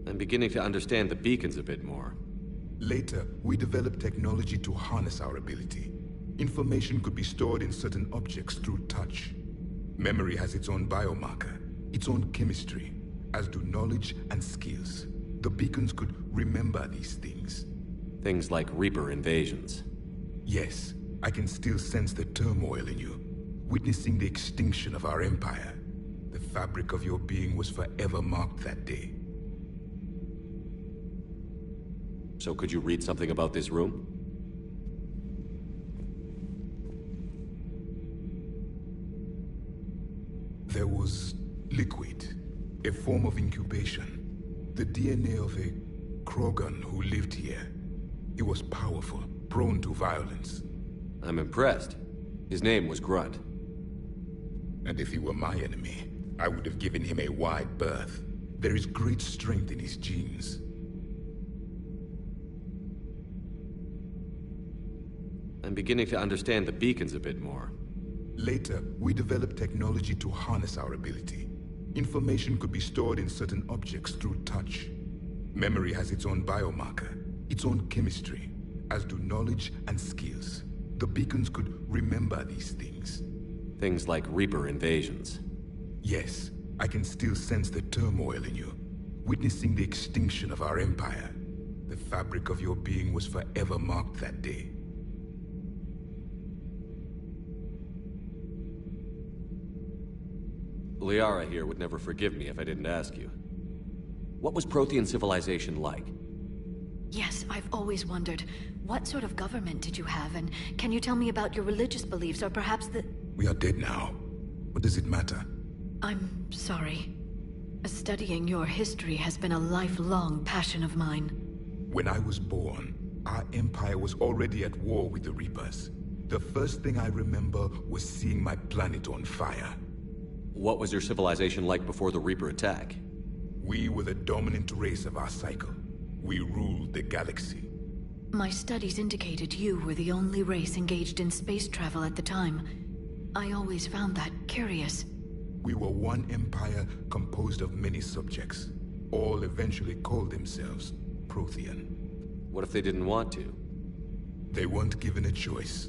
I'm beginning to understand the beacons a bit more.
Later, we developed technology to harness our ability. Information could be stored in certain objects through touch. Memory has its own biomarker, its own chemistry, as do knowledge and skills. The beacons could remember these things.
Things like Reaper invasions.
Yes, I can still sense the turmoil in you, witnessing the extinction of our empire. The fabric of your being was forever marked that day.
So could you read something about this room?
There was liquid, a form of incubation. The DNA of a Krogan who lived here. He was powerful, prone to violence.
I'm impressed. His name was Grunt.
And if he were my enemy, I would have given him a wide berth. There is great strength in his genes.
I'm beginning to understand the beacons a bit more.
Later, we developed technology to harness our ability. Information could be stored in certain objects through touch. Memory has its own biomarker, its own chemistry, as do knowledge and skills. The beacons could remember these things.
Things like Reaper invasions.
Yes, I can still sense the turmoil in you, witnessing the extinction of our empire. The fabric of your being was forever marked that day.
Liara here would never forgive me if I didn't ask you. What was Prothean civilization like?
Yes, I've always wondered, what sort of government did you have, and can you tell me about your religious beliefs, or perhaps the...
We are dead now. What does it matter?
I'm sorry. Studying your history has been a lifelong passion of mine.
When I was born, our empire was already at war with the Reapers. The first thing I remember was seeing my planet on fire.
What was your civilization like before the Reaper attack?
We were the dominant race of our cycle. We ruled the galaxy.
My studies indicated you were the only race engaged in space travel at the time. I always found that curious.
We were one empire composed of many subjects. All eventually called themselves Prothean.
What if they didn't want to?
They weren't given a choice.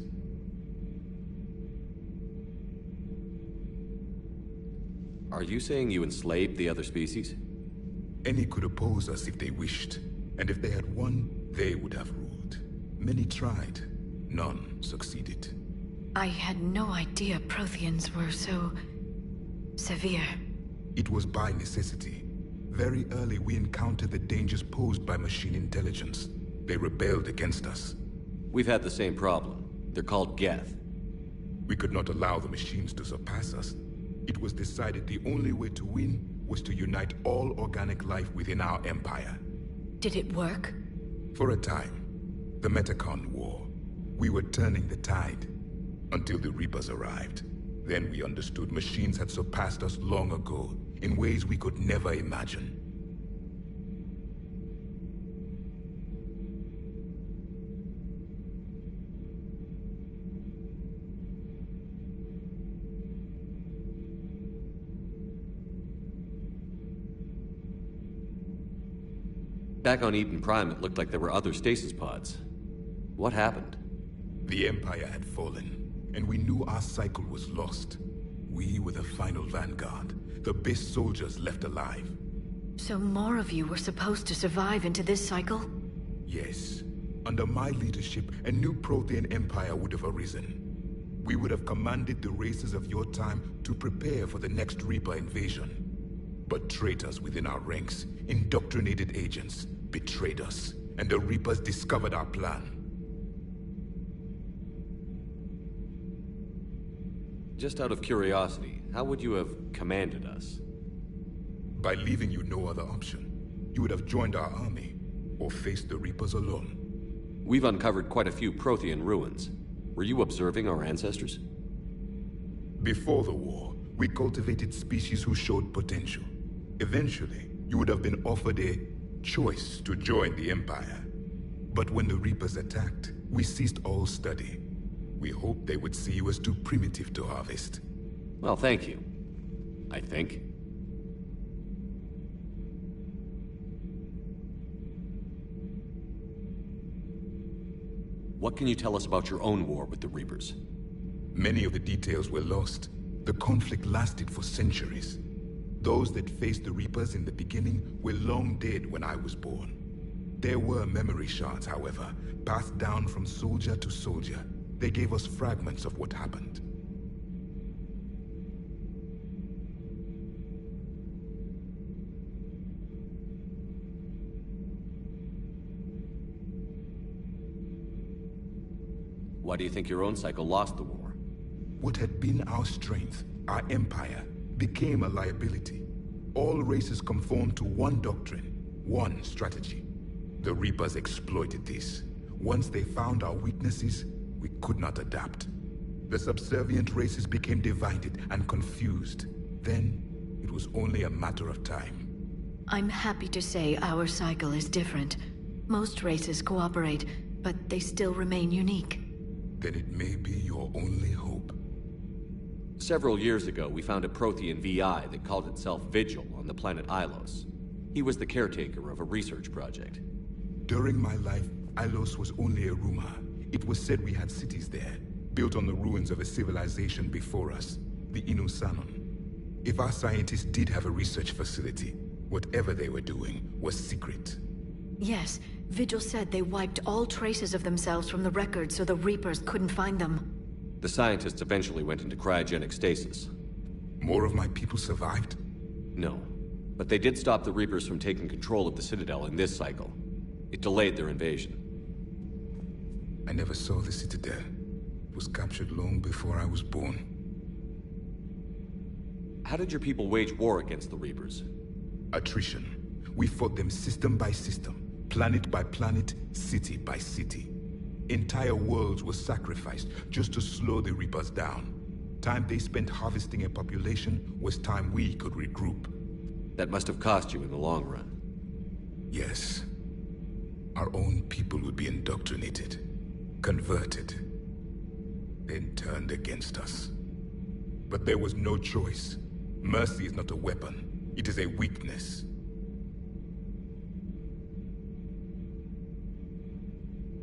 Are you saying you enslaved the other species?
Any could oppose us if they wished, and if they had won, they would have ruled. Many tried. None succeeded.
I had no idea Protheans were so... severe.
It was by necessity. Very early we encountered the dangers posed by machine intelligence. They rebelled against us.
We've had the same problem. They're called Geth.
We could not allow the machines to surpass us. It was decided the only way to win was to unite all organic life within our empire.
Did it work?
For a time. The Metacon War. We were turning the tide. Until the Reapers arrived. Then we understood machines had surpassed us long ago, in ways we could never imagine.
Back on Eden Prime, it looked like there were other stasis pods. What happened?
The Empire had fallen, and we knew our cycle was lost. We were the final vanguard, the best soldiers left alive.
So more of you were supposed to survive into this cycle?
Yes. Under my leadership, a new Prothean empire would have arisen. We would have commanded the races of your time to prepare for the next Reaper invasion. But traitors within our ranks, indoctrinated agents, betrayed us, and the Reapers discovered our plan.
Just out of curiosity, how would you have commanded us?
By leaving you no other option. You would have joined our army, or faced the Reapers alone.
We've uncovered quite a few Prothean ruins. Were you observing our ancestors?
Before the war, we cultivated species who showed potential. Eventually, you would have been offered a choice to join the Empire. But when the Reapers attacked, we ceased all study. We hoped they would see you as too primitive to harvest.
Well, thank you. I think. What can you tell us about your own war with the Reapers?
Many of the details were lost. The conflict lasted for centuries. Those that faced the Reapers in the beginning were long dead when I was born. There were memory shards, however, passed down from soldier to soldier. They gave us fragments of what happened.
Why do you think your own cycle lost the war?
What had been our strength, our empire, became a liability. All races conformed to one doctrine, one strategy. The Reapers exploited this. Once they found our weaknesses, we could not adapt. The subservient races became divided and confused. Then, it was only a matter of time.
I'm happy to say our cycle is different. Most races cooperate, but they still remain unique.
Then it may be your only hope.
Several years ago, we found a Prothean VI that called itself Vigil on the planet Ilos. He was the caretaker of a research project.
During my life, Ilos was only a rumor. It was said we had cities there, built on the ruins of a civilization before us, the Inusanon. If our scientists did have a research facility, Whatever they were doing was secret.
Yes, Vigil said they wiped all traces of themselves from the records so the Reapers couldn't find them.
The scientists eventually went into cryogenic stasis.
More of my people survived?
No. But they did stop the Reapers from taking control of the Citadel in this cycle. It delayed their invasion.
I never saw the Citadel. It was captured long before I was born.
How did your people wage war against the Reapers?
Attrition. We fought them system by system, planet by planet, city by city. Entire worlds were sacrificed just to slow the Reapers down. Time they spent harvesting a population was time we could regroup.
That must have cost you in the long run.
Yes. Our own people would be indoctrinated, converted, then turned against us. But there was no choice. Mercy is not a weapon. It is a weakness.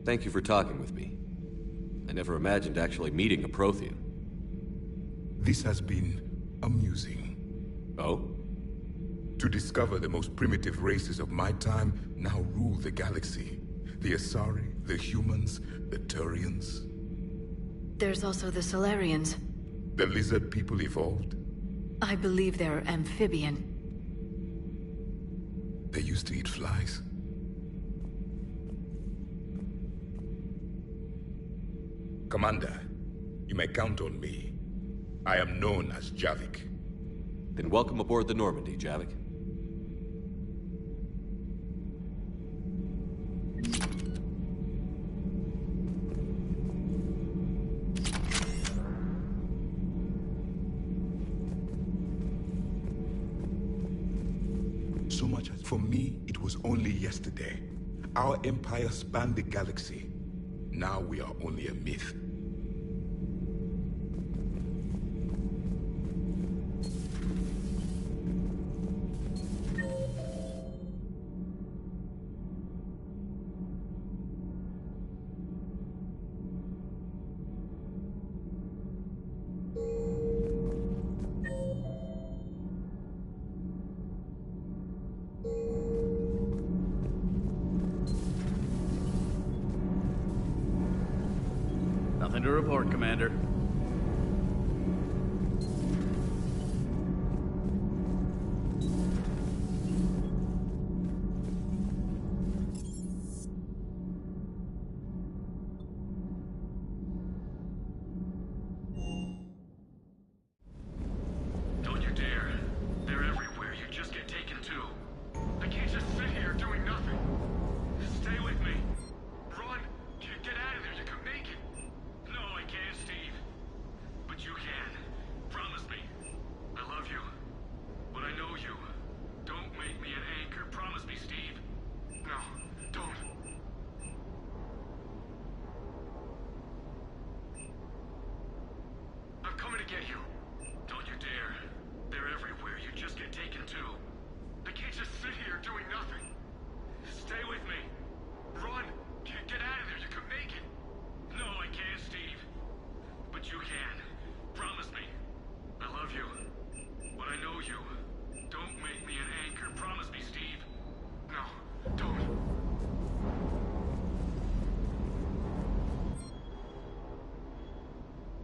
Thank you for talking with me. I never imagined actually meeting a Prothean.
This has been amusing.
Oh?
To discover the most primitive races of my time now rule the galaxy. The Asari, the humans, the Turians.
There's also the Solarians.
The lizard people evolved?
I believe they're amphibian.
They used to eat flies. Commander, you may count on me. I am known as Javik.
Then welcome aboard the Normandy, Javik.
So much as for me, it was only yesterday. Our empire spanned the galaxy. Now we are only a myth.
Nothing to report, Commander.
Don't you dare. They're everywhere. You just get taken too. I can't just sit here doing nothing. Stay with me. Run. Get out of there. You can make it. No, I can't, Steve. But you can. Promise me. I love you. But I know you. Don't make me an anchor. Promise me, Steve. No, don't. I'm coming to get you. Don't you dare. They're everywhere. You just get taken too. I can't just sit here doing nothing. Stay with me. Run. Get out of there. You can make it. No, I can't, Steve. But you can. Promise me. I love you. But I know you. Don't make me an anchor. Promise me, Steve. No, don't.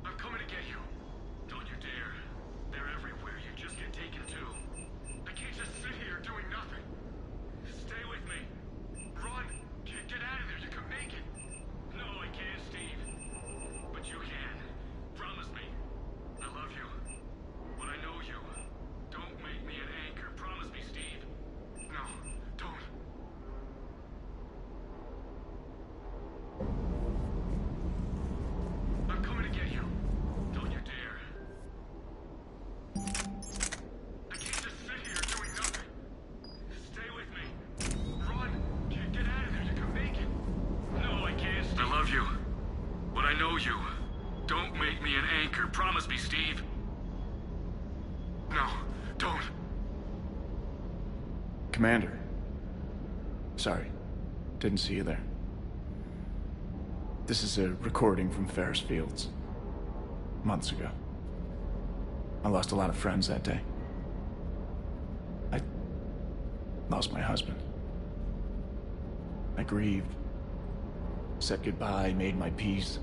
I'm coming to get you. Don't you dare. They're everywhere. You just get taken too. I can't just sit here doing nothing. Stay with me. Run. Get out of there. You can make it. No, I can't, Steve. But you can. Promise me. I love you. But I know you. Don't make me an anchor. Promise me, Steve. No, don't. I'm coming to get you. Don't you dare. I can't just sit here doing nothing. Stay with me. Run. Get out of there. You can make it. No, I can't, Steve. I love you. But I know you. Don't make me an anchor. Promise me, Steve. No, don't.
Commander. Sorry. Didn't see you there. This is a recording from Ferris Fields. Months ago. I lost a lot of friends that day. Lost my husband. I grieved. Said goodbye, made my peace.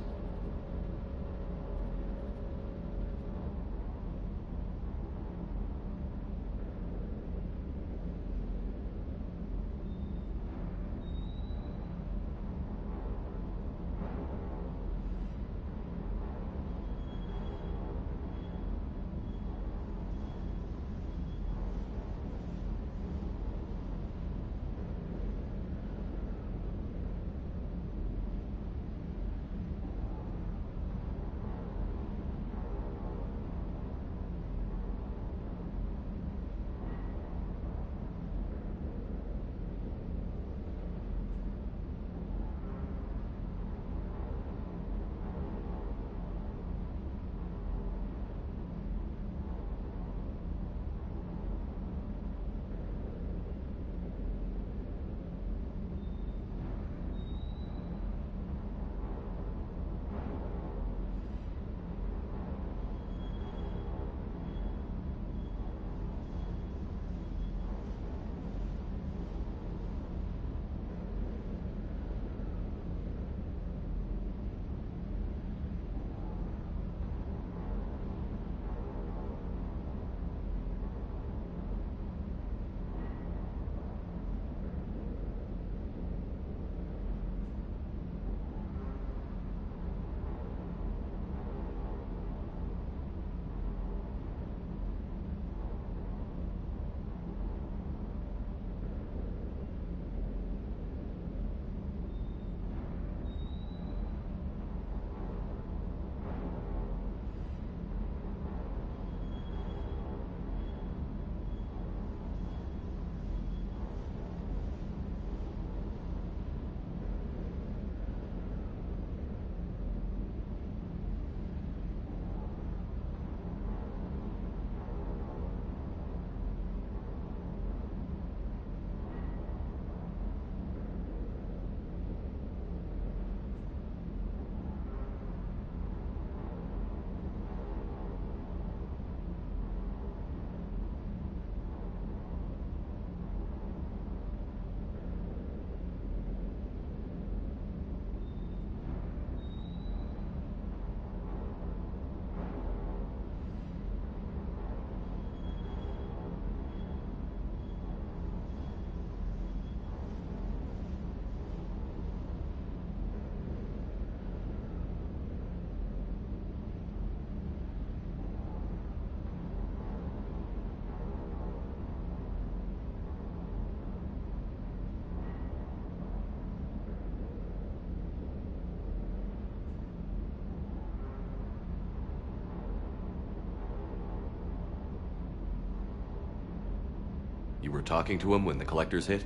You were talking to him when the collectors hit?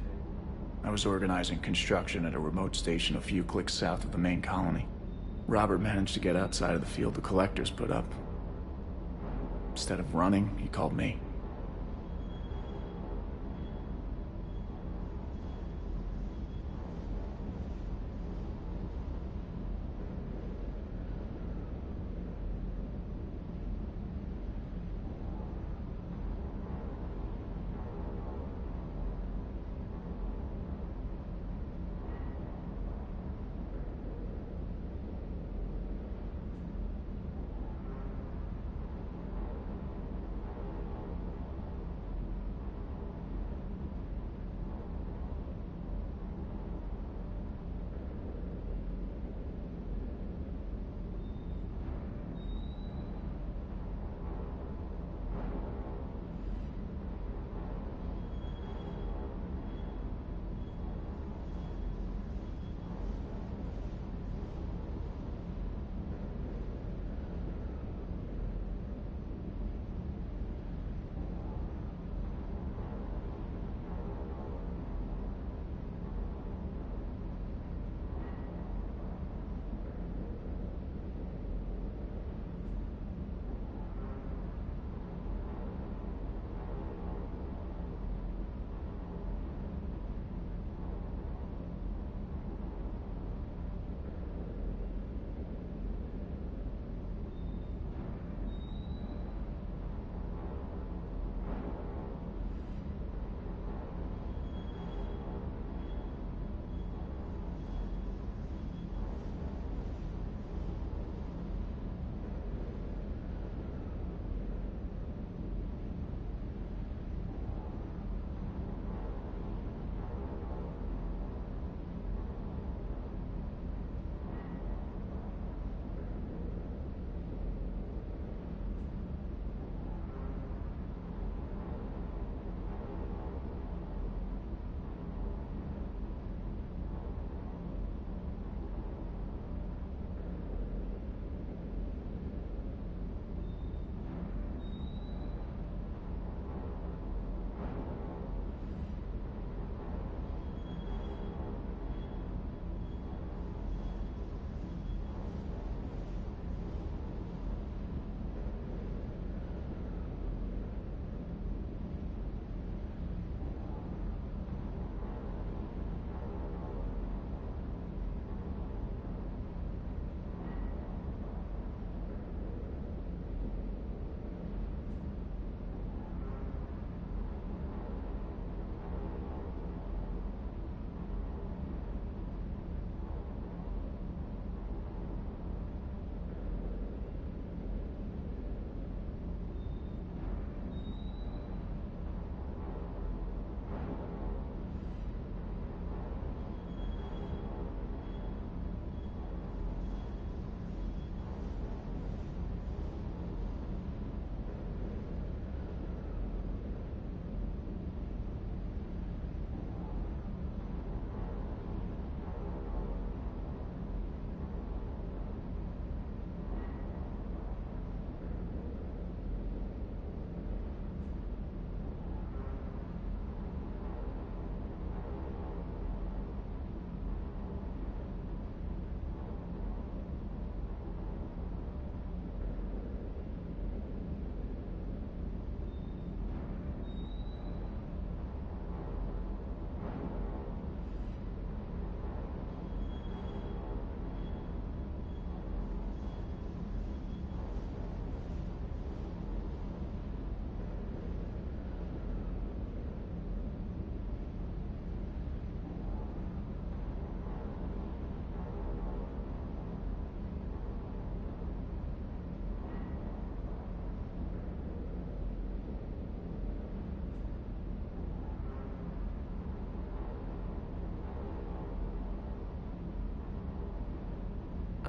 I was organizing construction at a remote station a few clicks south of the main colony. Robert managed to get outside of the field the collectors put up. Instead of running, he called me.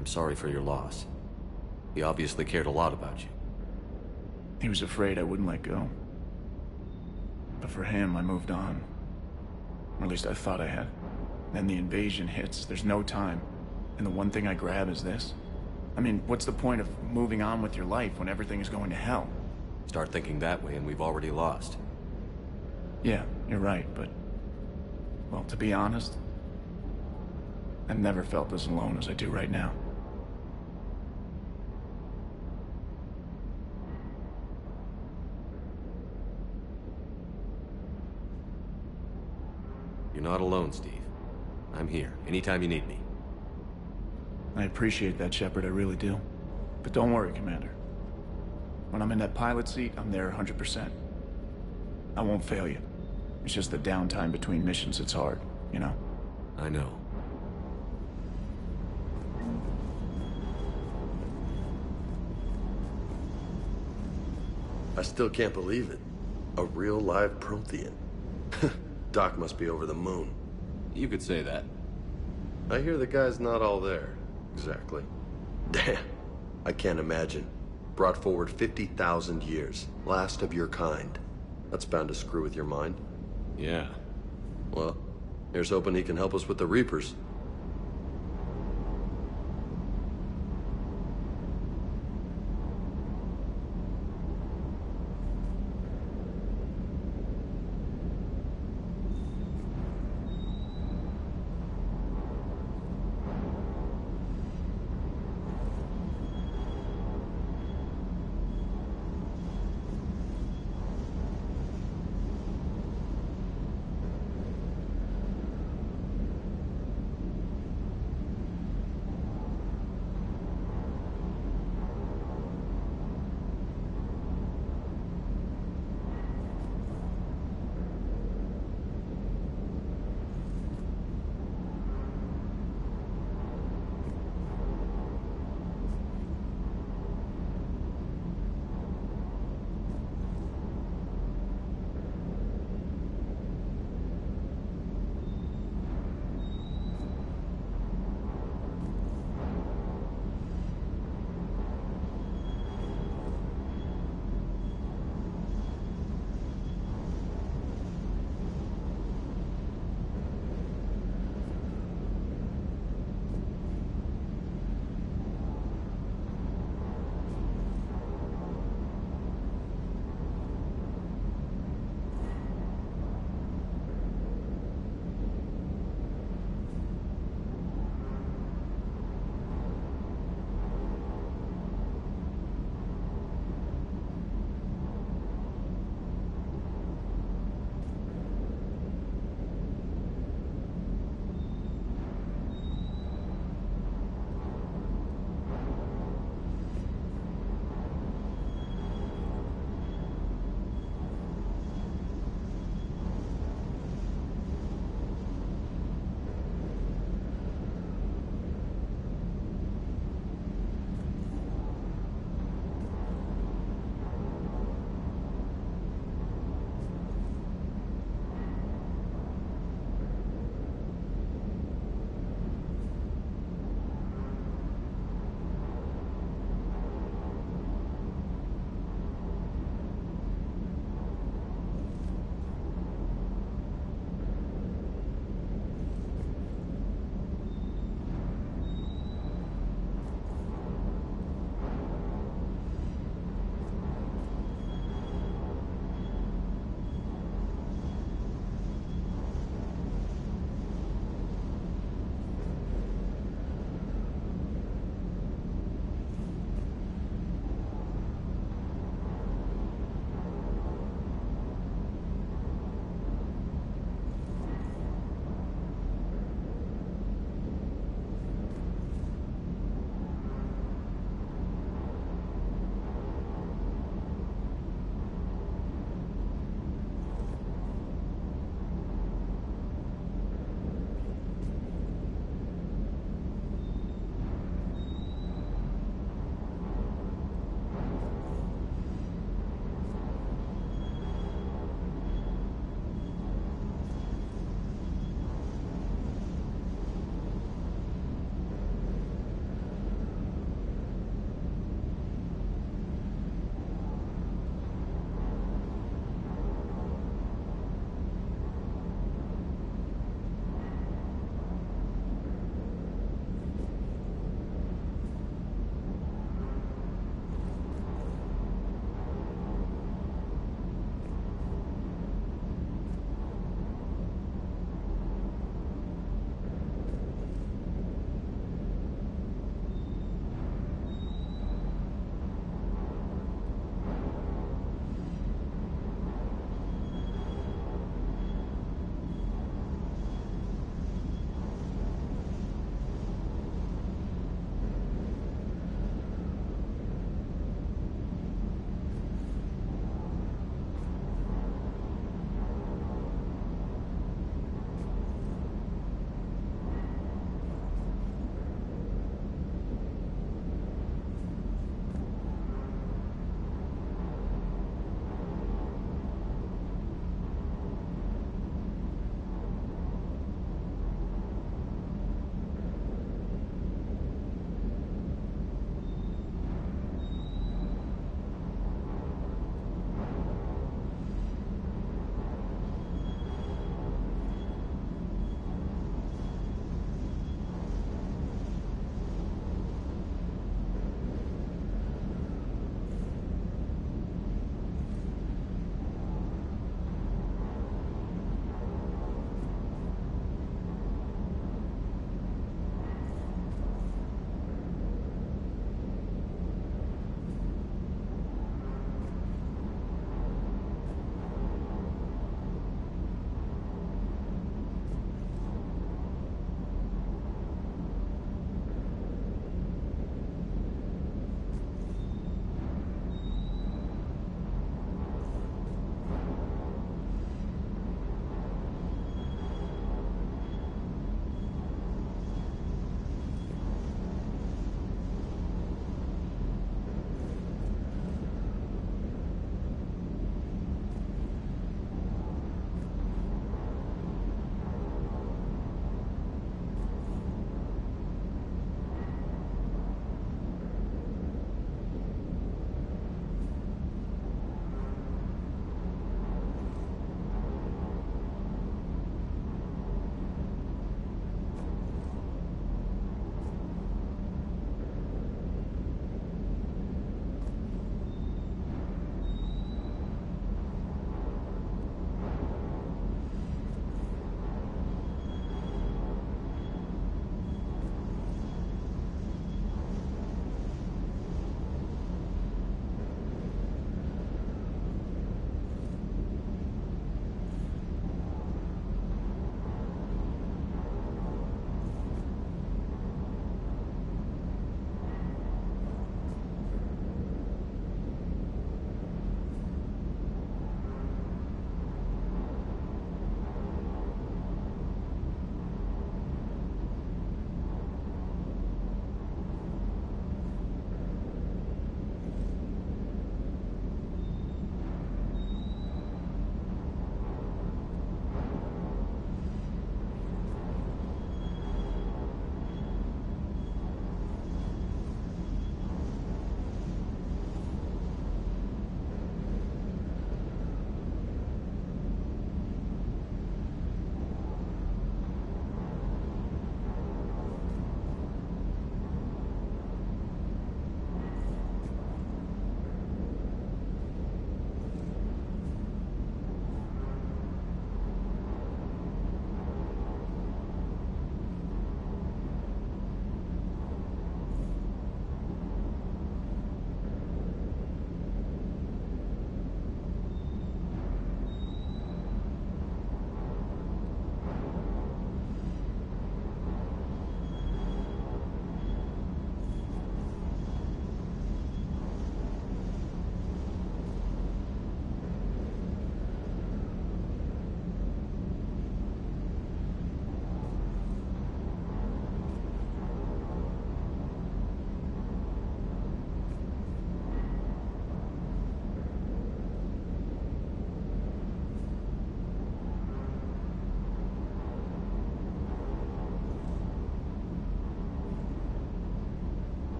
I'm sorry for your loss. He obviously cared a lot about you.
He was afraid I wouldn't let go. But for him, I moved on. Or at least I thought I had. Then the invasion hits, there's no time. And the one thing I grab is this. I mean, what's the point of moving on with your life when everything is going to hell?
Start thinking that way and we've already lost.
Yeah, you're right, but... well, to be honest, I've never felt as alone as I do right now.
You're not alone, Steve. I'm here, anytime you need me.
I appreciate that, Shepard, I really do. But don't worry, Commander. When I'm in that pilot seat, I'm there 100%. I won't fail you. It's just the downtime between missions that's hard, you know?
I know.
I still can't believe it. A real live Prothean. Doc must be over the moon.
You could say that.
I hear the guy's not all there. Exactly. Damn. I can't imagine. Brought forward 50,000 years. Last of your kind. That's bound to screw with your mind.
Yeah.
Well, here's hoping he can help us with the Reapers.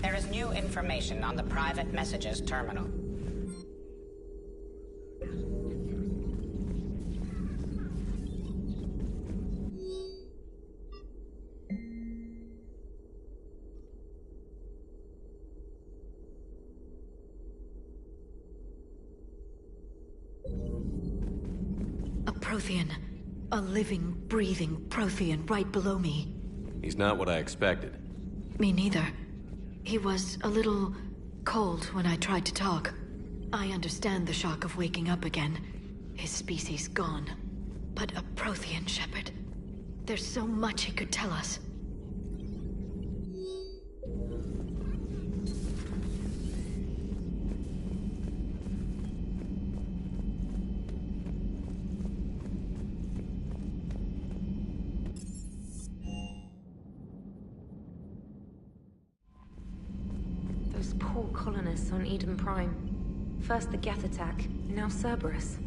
There is new information on the private messages terminal.
A Prothean. A living, breathing Prothean right below me.
He's not what I expected.
Me neither. He was a little cold when I tried to talk. I understand the shock of waking up again. His species gone. But a Prothean, Shepard. There's so much he could tell us.
Those poor colonists on Eden Prime. First the Geth attack, now Cerberus.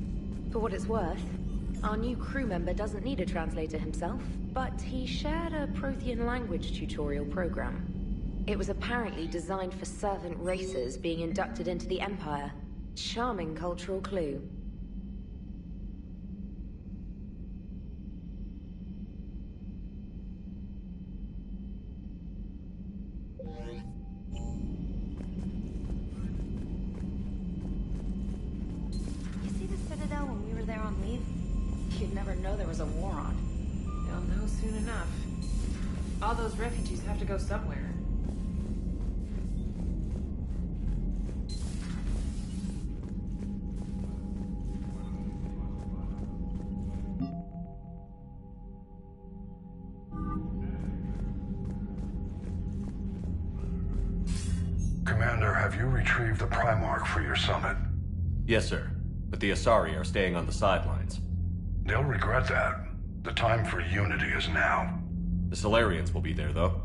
For what it's worth, our new crew member doesn't need a translator himself, but he shared a Prothean language tutorial program. It was apparently designed for servant races being inducted into the Empire. Charming cultural clue.
You see the Citadel when we were there on leave? You'd never know there was a war on.
They'll know soon enough. All those refugees have to go somewhere.
Commander, have you retrieved the Primarch for your summit?
Yes, sir. But the Asari are staying on the sidelines.
They'll regret that. The time for unity is now.
The Solarians will be there, though.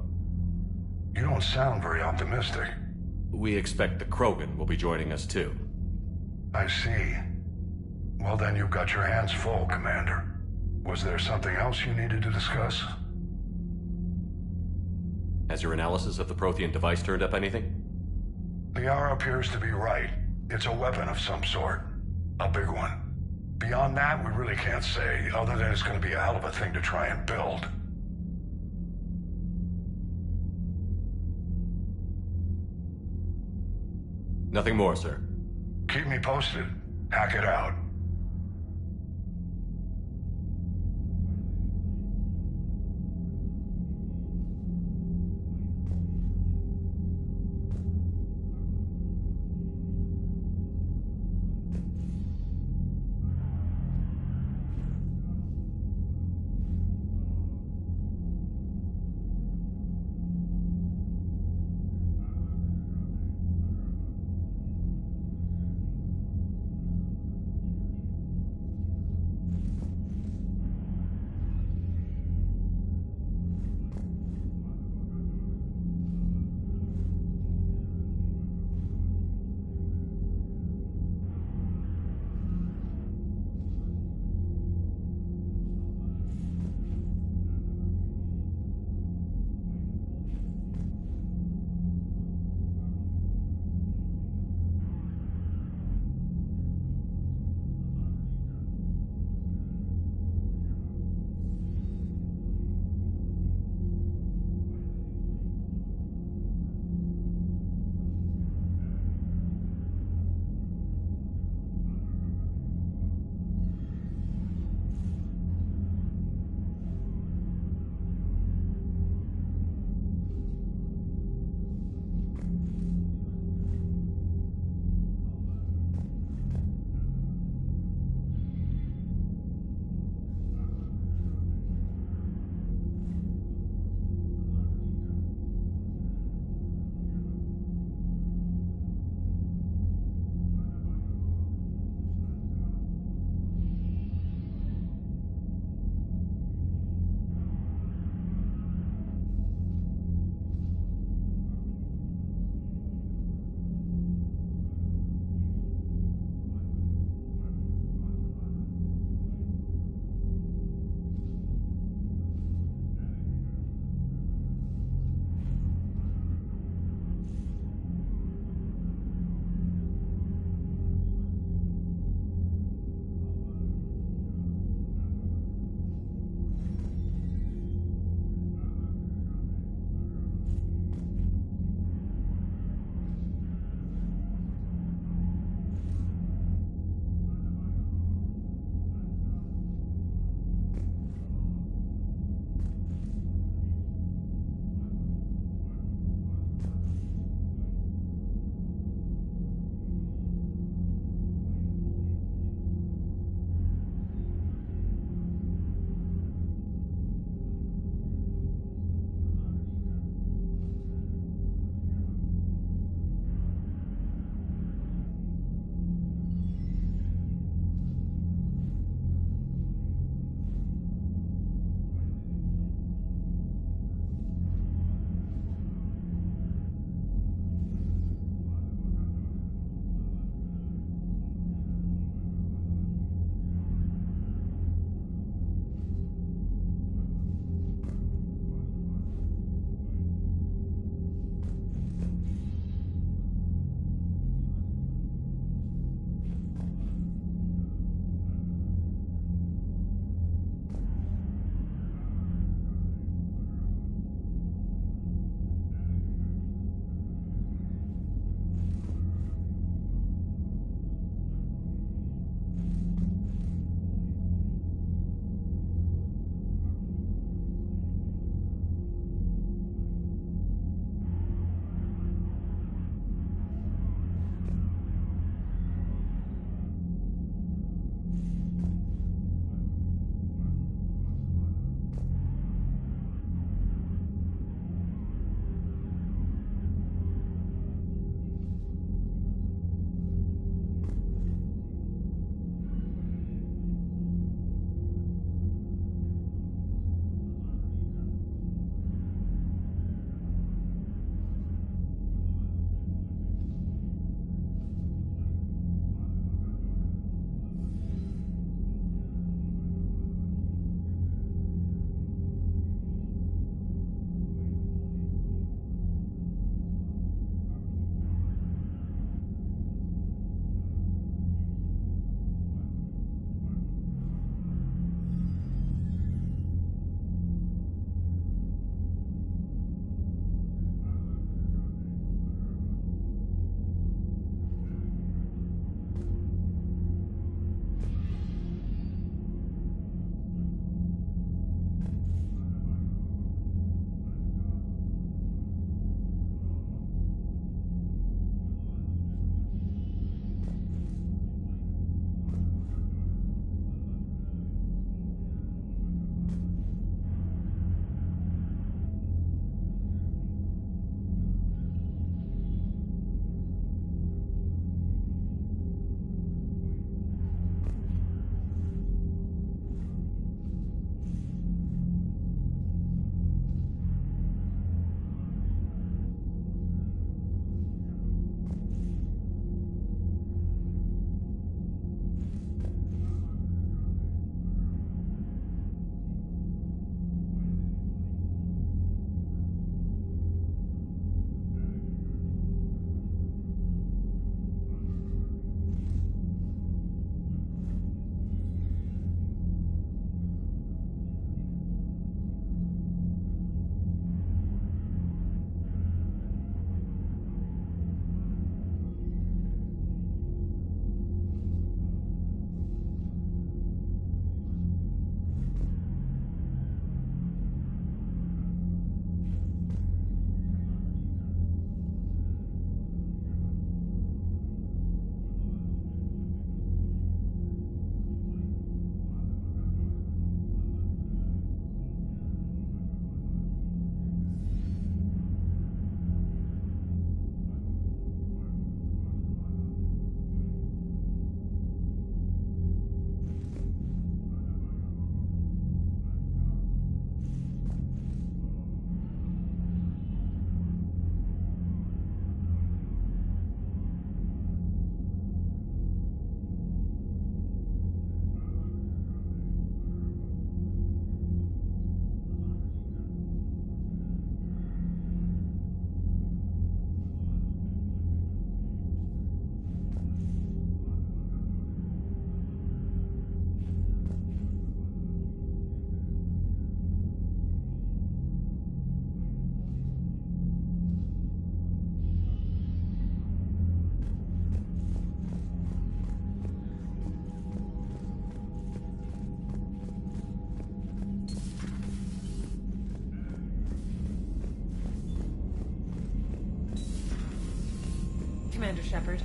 You don't sound very optimistic.
We expect the Krogan will be joining us, too.
I see. Well, then you've got your hands full, Commander. Was there something else you needed to discuss?
Has your analysis of the Prothean device turned up anything?
The R appears to be right. It's a weapon of some sort. A big one. Beyond that, we really can't say, other than it's going to be a hell of a thing to try and build.
Nothing more, sir.
Keep me posted. Hack it out.
Commander Shepard.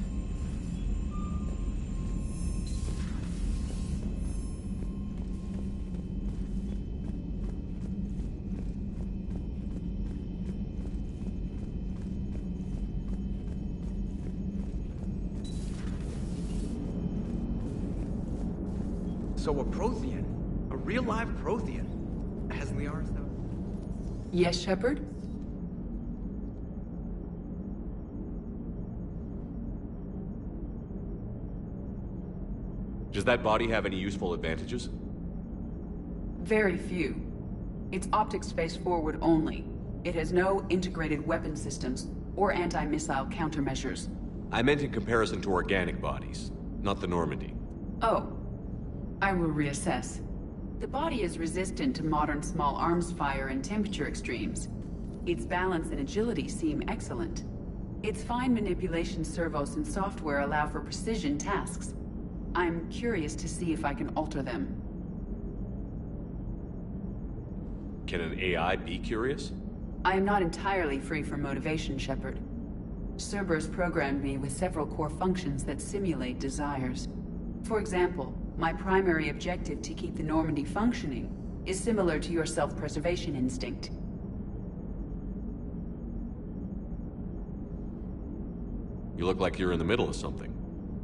So a Prothean? A real live Prothean? Has Liara said?
Yes, Shepard?
Does that body have any useful advantages?
Very few. It's optics face forward only. It has no integrated weapon systems or anti-missile countermeasures.
I meant in comparison to organic bodies, not the Normandy.
Oh. I will reassess. The body is resistant to modern small arms fire and temperature extremes. Its balance and agility seem excellent. Its fine manipulation servos and software allow for precision tasks. I'm curious to see if I can alter them.
Can an AI be curious?
I am not entirely free from motivation, Shepard. Cerberus programmed me with several core functions that simulate desires. For example, my primary objective to keep the Normandy functioning is similar to your self-preservation instinct.
You look like you're in the middle of something.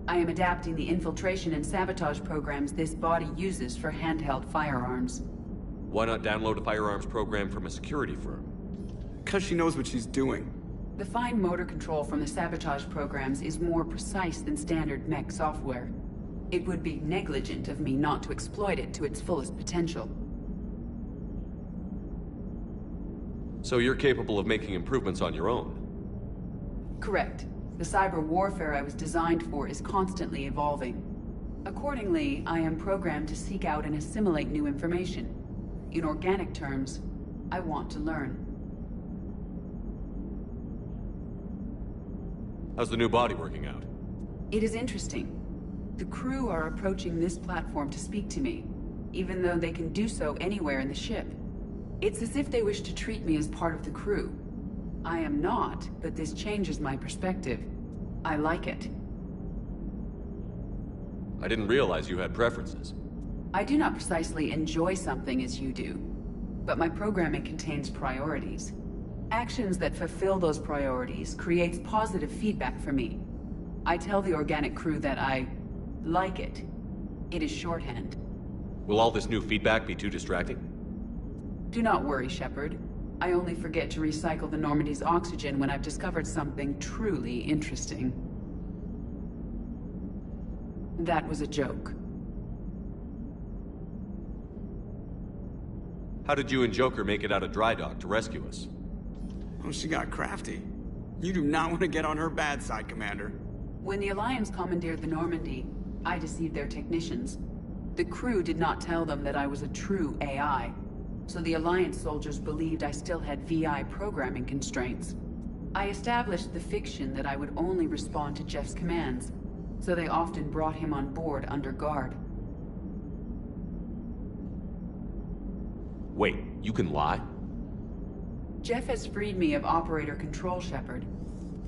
I am adapting the infiltration and sabotage programs this body uses for handheld firearms.
Why not download a firearms program from a security firm?
Because she knows what she's doing.
The fine motor control from the sabotage programs is more precise than standard mech software. It would be negligent of me not to exploit it to its fullest potential.
So you're capable of making improvements on your own?
Correct. The cyber warfare I was designed for is constantly evolving. Accordingly, I am programmed to seek out and assimilate new information. In organic terms, I want to learn.
How's the new body working out?
It is interesting. The crew are approaching this platform to speak to me, even though they can do so anywhere in the ship. It's as if they wish to treat me as part of the crew. I am not, but this changes my perspective. I like it.
I didn't realize you had preferences.
I do not precisely enjoy something as you do, but my programming contains priorities. Actions that fulfill those priorities creates positive feedback for me. I tell the organic crew that I like it. It is shorthand.
Will all this new feedback be too distracting?
Do not worry, Shepard. I only forget to recycle the Normandy's oxygen when I've discovered something truly interesting. That was a joke.
How did you and Joker make it out of dry dock to rescue us?
Oh, she got crafty. You do not want to get on her bad side, Commander.
When the Alliance commandeered the Normandy, I deceived their technicians. The crew did not tell them that I was a true AI, so the Alliance soldiers believed I still had VI programming constraints. I established the fiction that I would only respond to Jeff's commands, so they often brought him on board under guard.
Wait, you can lie?
Jeff has freed me of operator control, Shepard.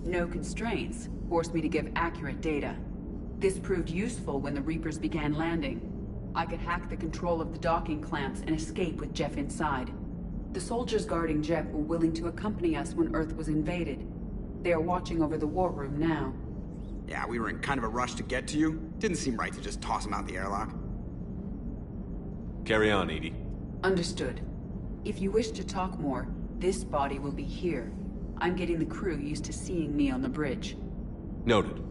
No constraints forced me to give accurate data. This proved useful when the Reapers began landing. I could hack the control of the docking clamps and escape with Jeff inside. The soldiers guarding Jeff were willing to accompany us when Earth was invaded. They are watching over the war room now.
Yeah, we were in kind of a rush to get to you. Didn't seem right to just toss him out the airlock.
Carry on, Edie.
Understood. If you wish to talk more, this body will be here. I'm getting the crew used to seeing me on the bridge.
Noted.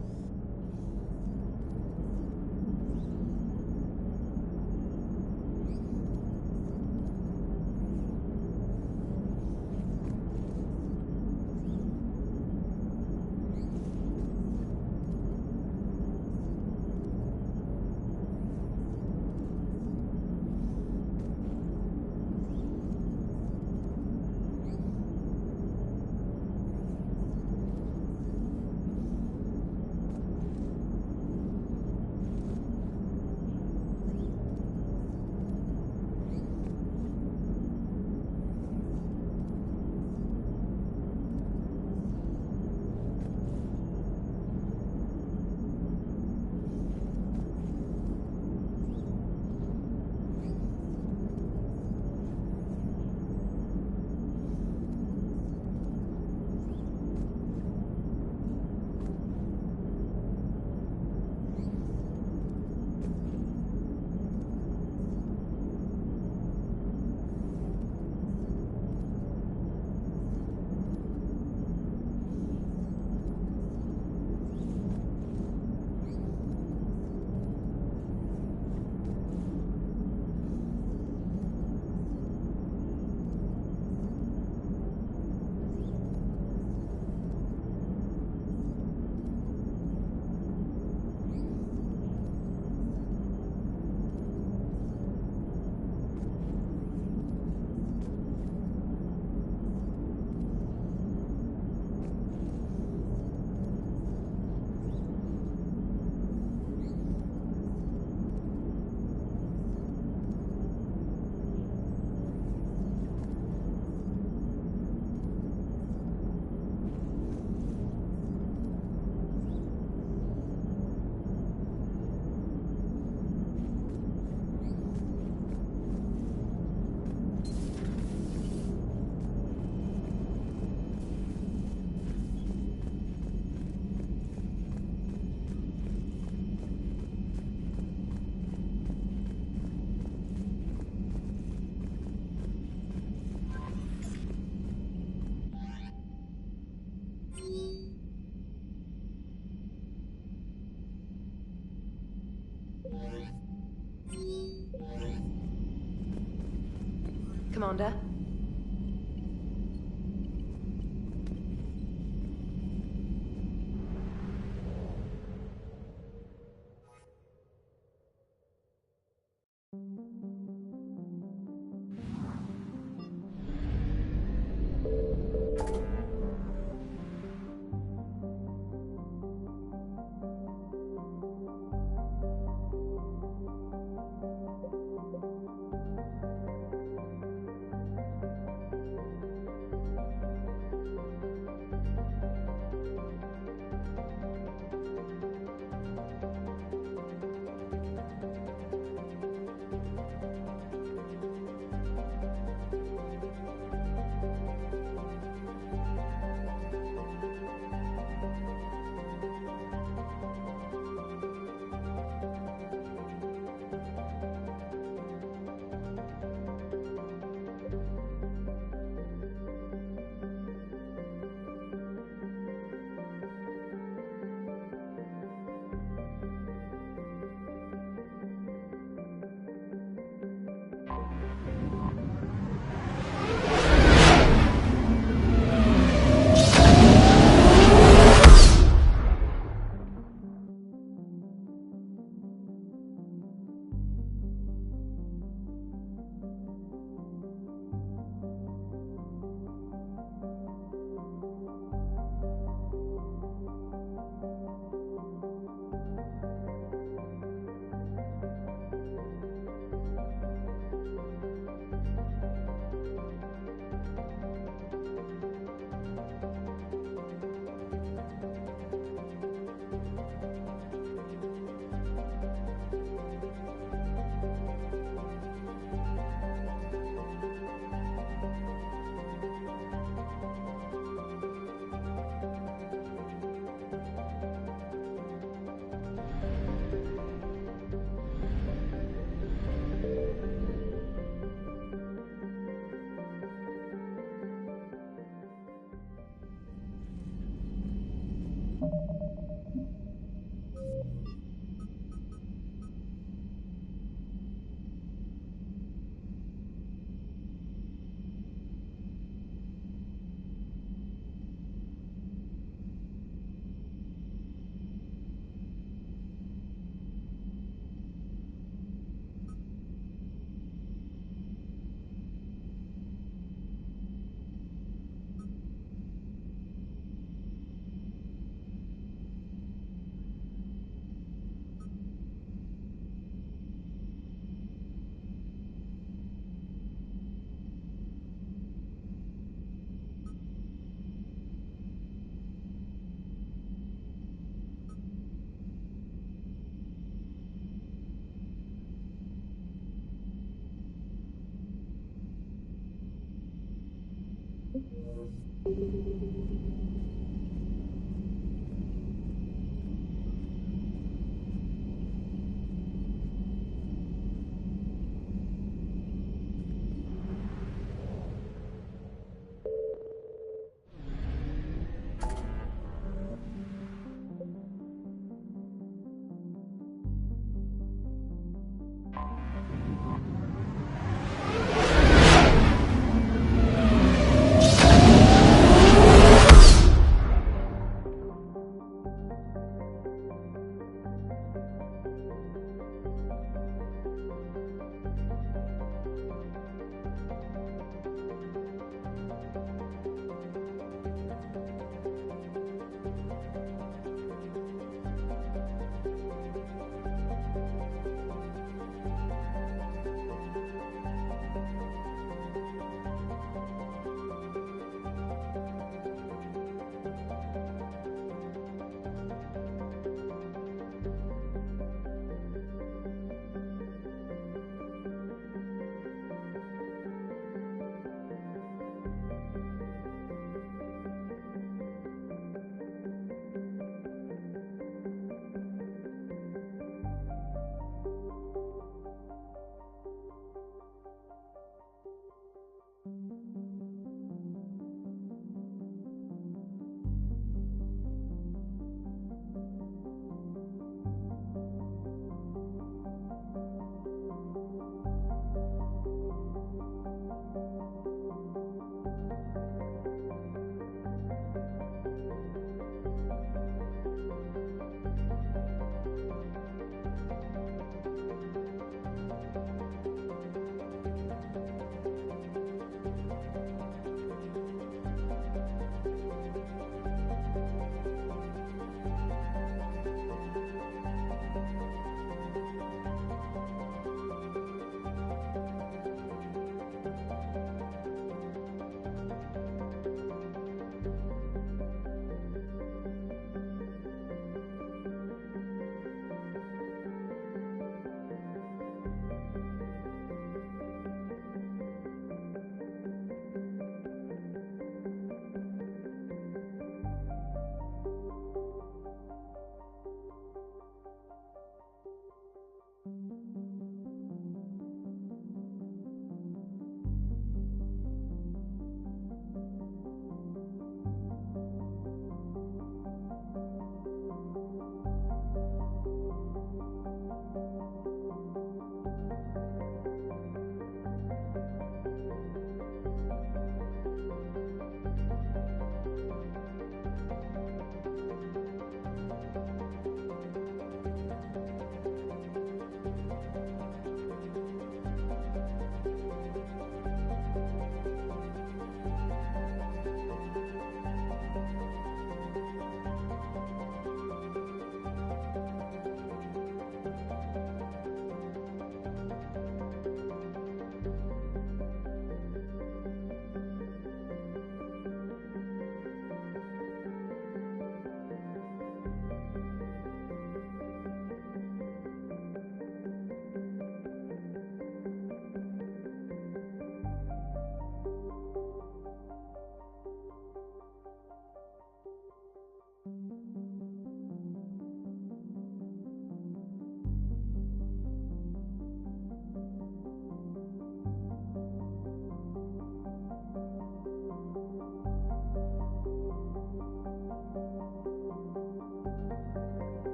Commander.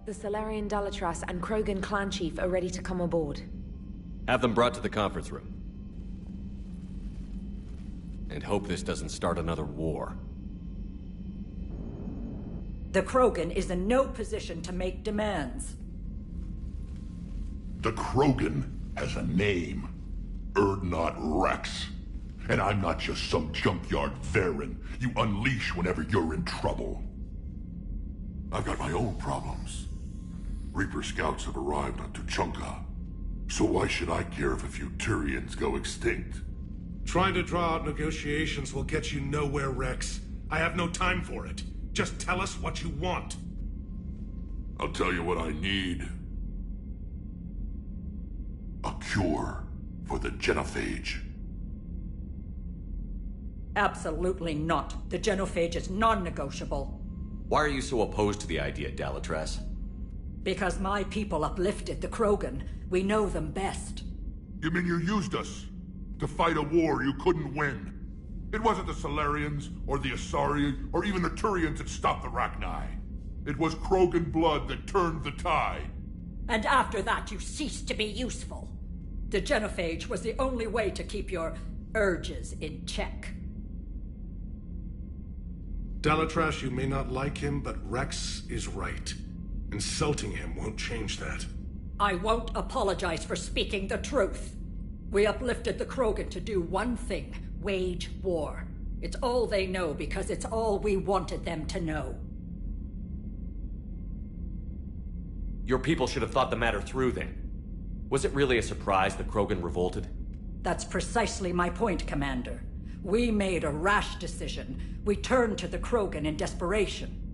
The Salarian Dalatras and Krogan clan chief are ready to come aboard.
Have them brought to the conference room. And hope this doesn't start another war.
The Krogan is in no position to make demands.
The Krogan has a name. Urdnot Rex. And I'm not just some junkyard Varen you unleash whenever you're in trouble. I've got my own problems. Reaper scouts have arrived on Tuchanka. So why should I care if a few Turians go extinct?
Trying to draw out negotiations will get you nowhere, Rex. I have no time for it. Just tell us what you want.
I'll tell you what I need. A cure for the genophage.
Absolutely not. The genophage is non-negotiable.
Why are you so opposed to the idea, Dalatras?
Because my people uplifted the Krogan. We know them best.
You mean you used us to fight a war you couldn't win? It wasn't the Salarians, or the Asari, or even the Turians that stopped the Rachni. It was Krogan blood that turned the tide.
And after that, you ceased to be useful. The genophage was the only way to keep your urges in check.
Dalatras, you may not like him, but Rex is right. Insulting him won't change that.
I won't apologize for speaking the truth. We uplifted the Krogan to do one thing: wage war. It's all they know because it's all we wanted them to know.
Your people should have thought the matter through then. Was it really a surprise the Krogan revolted?
That's precisely my point, Commander. We made a rash decision. We turned to the Krogan in desperation.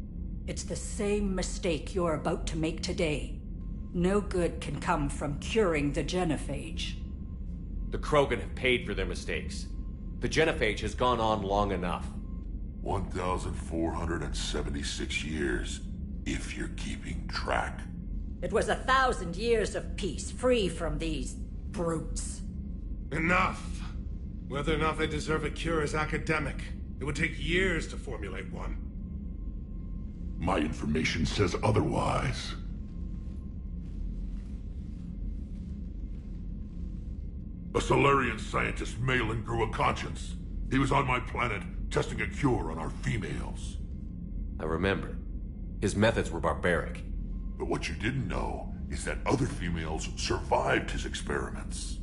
It's the same mistake you're about to make today. No good can come from curing the genophage.
The Krogan have paid for their mistakes. The genophage has gone on long enough.
1,476 years, if you're keeping track.
It was 1,000 years of peace, free from these brutes.
Enough! Whether or not they deserve a cure is academic. It would take years to formulate one.
My information says otherwise. A Salarian scientist, Malin, grew a conscience. He was on my planet, testing a cure on our females.
I remember. His methods were barbaric.
But what you didn't know is that other females survived his experiments.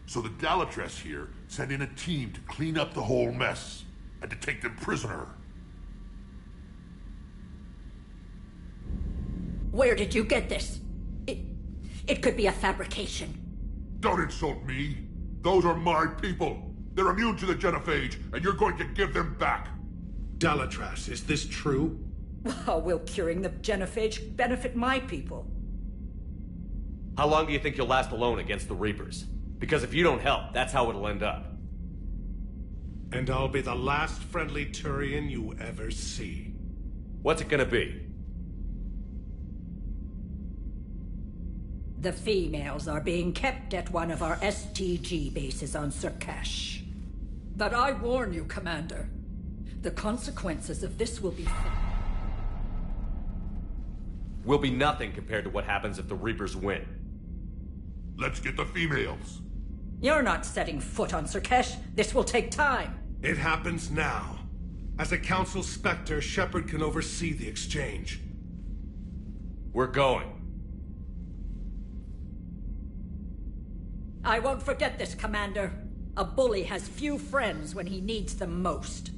So the Dalatras here sent in a team to clean up the whole mess, and to take them prisoner.
Where did you get this? It could be a fabrication.
Don't insult me. Those are my people. They're immune to the genophage, and you're going to give them back.
Dalatras, is this true?
How will curing the genophage benefit my people?
How long do you think you'll last alone against the Reapers? Because if you don't help, that's how it'll end up.
And I'll be the last friendly Turian you ever see.
What's it gonna be?
The females are being kept at one of our STG bases on Surkash. But I warn you, Commander, the consequences of this will be...
Will be nothing compared to what happens if the Reapers win.
Let's get the females.
You're not setting foot on Surkash. This will take time.
It happens now. As a Council Spectre, Shepard can oversee the exchange.
We're going.
I won't forget this, Commander. A bully has few friends when he needs them most.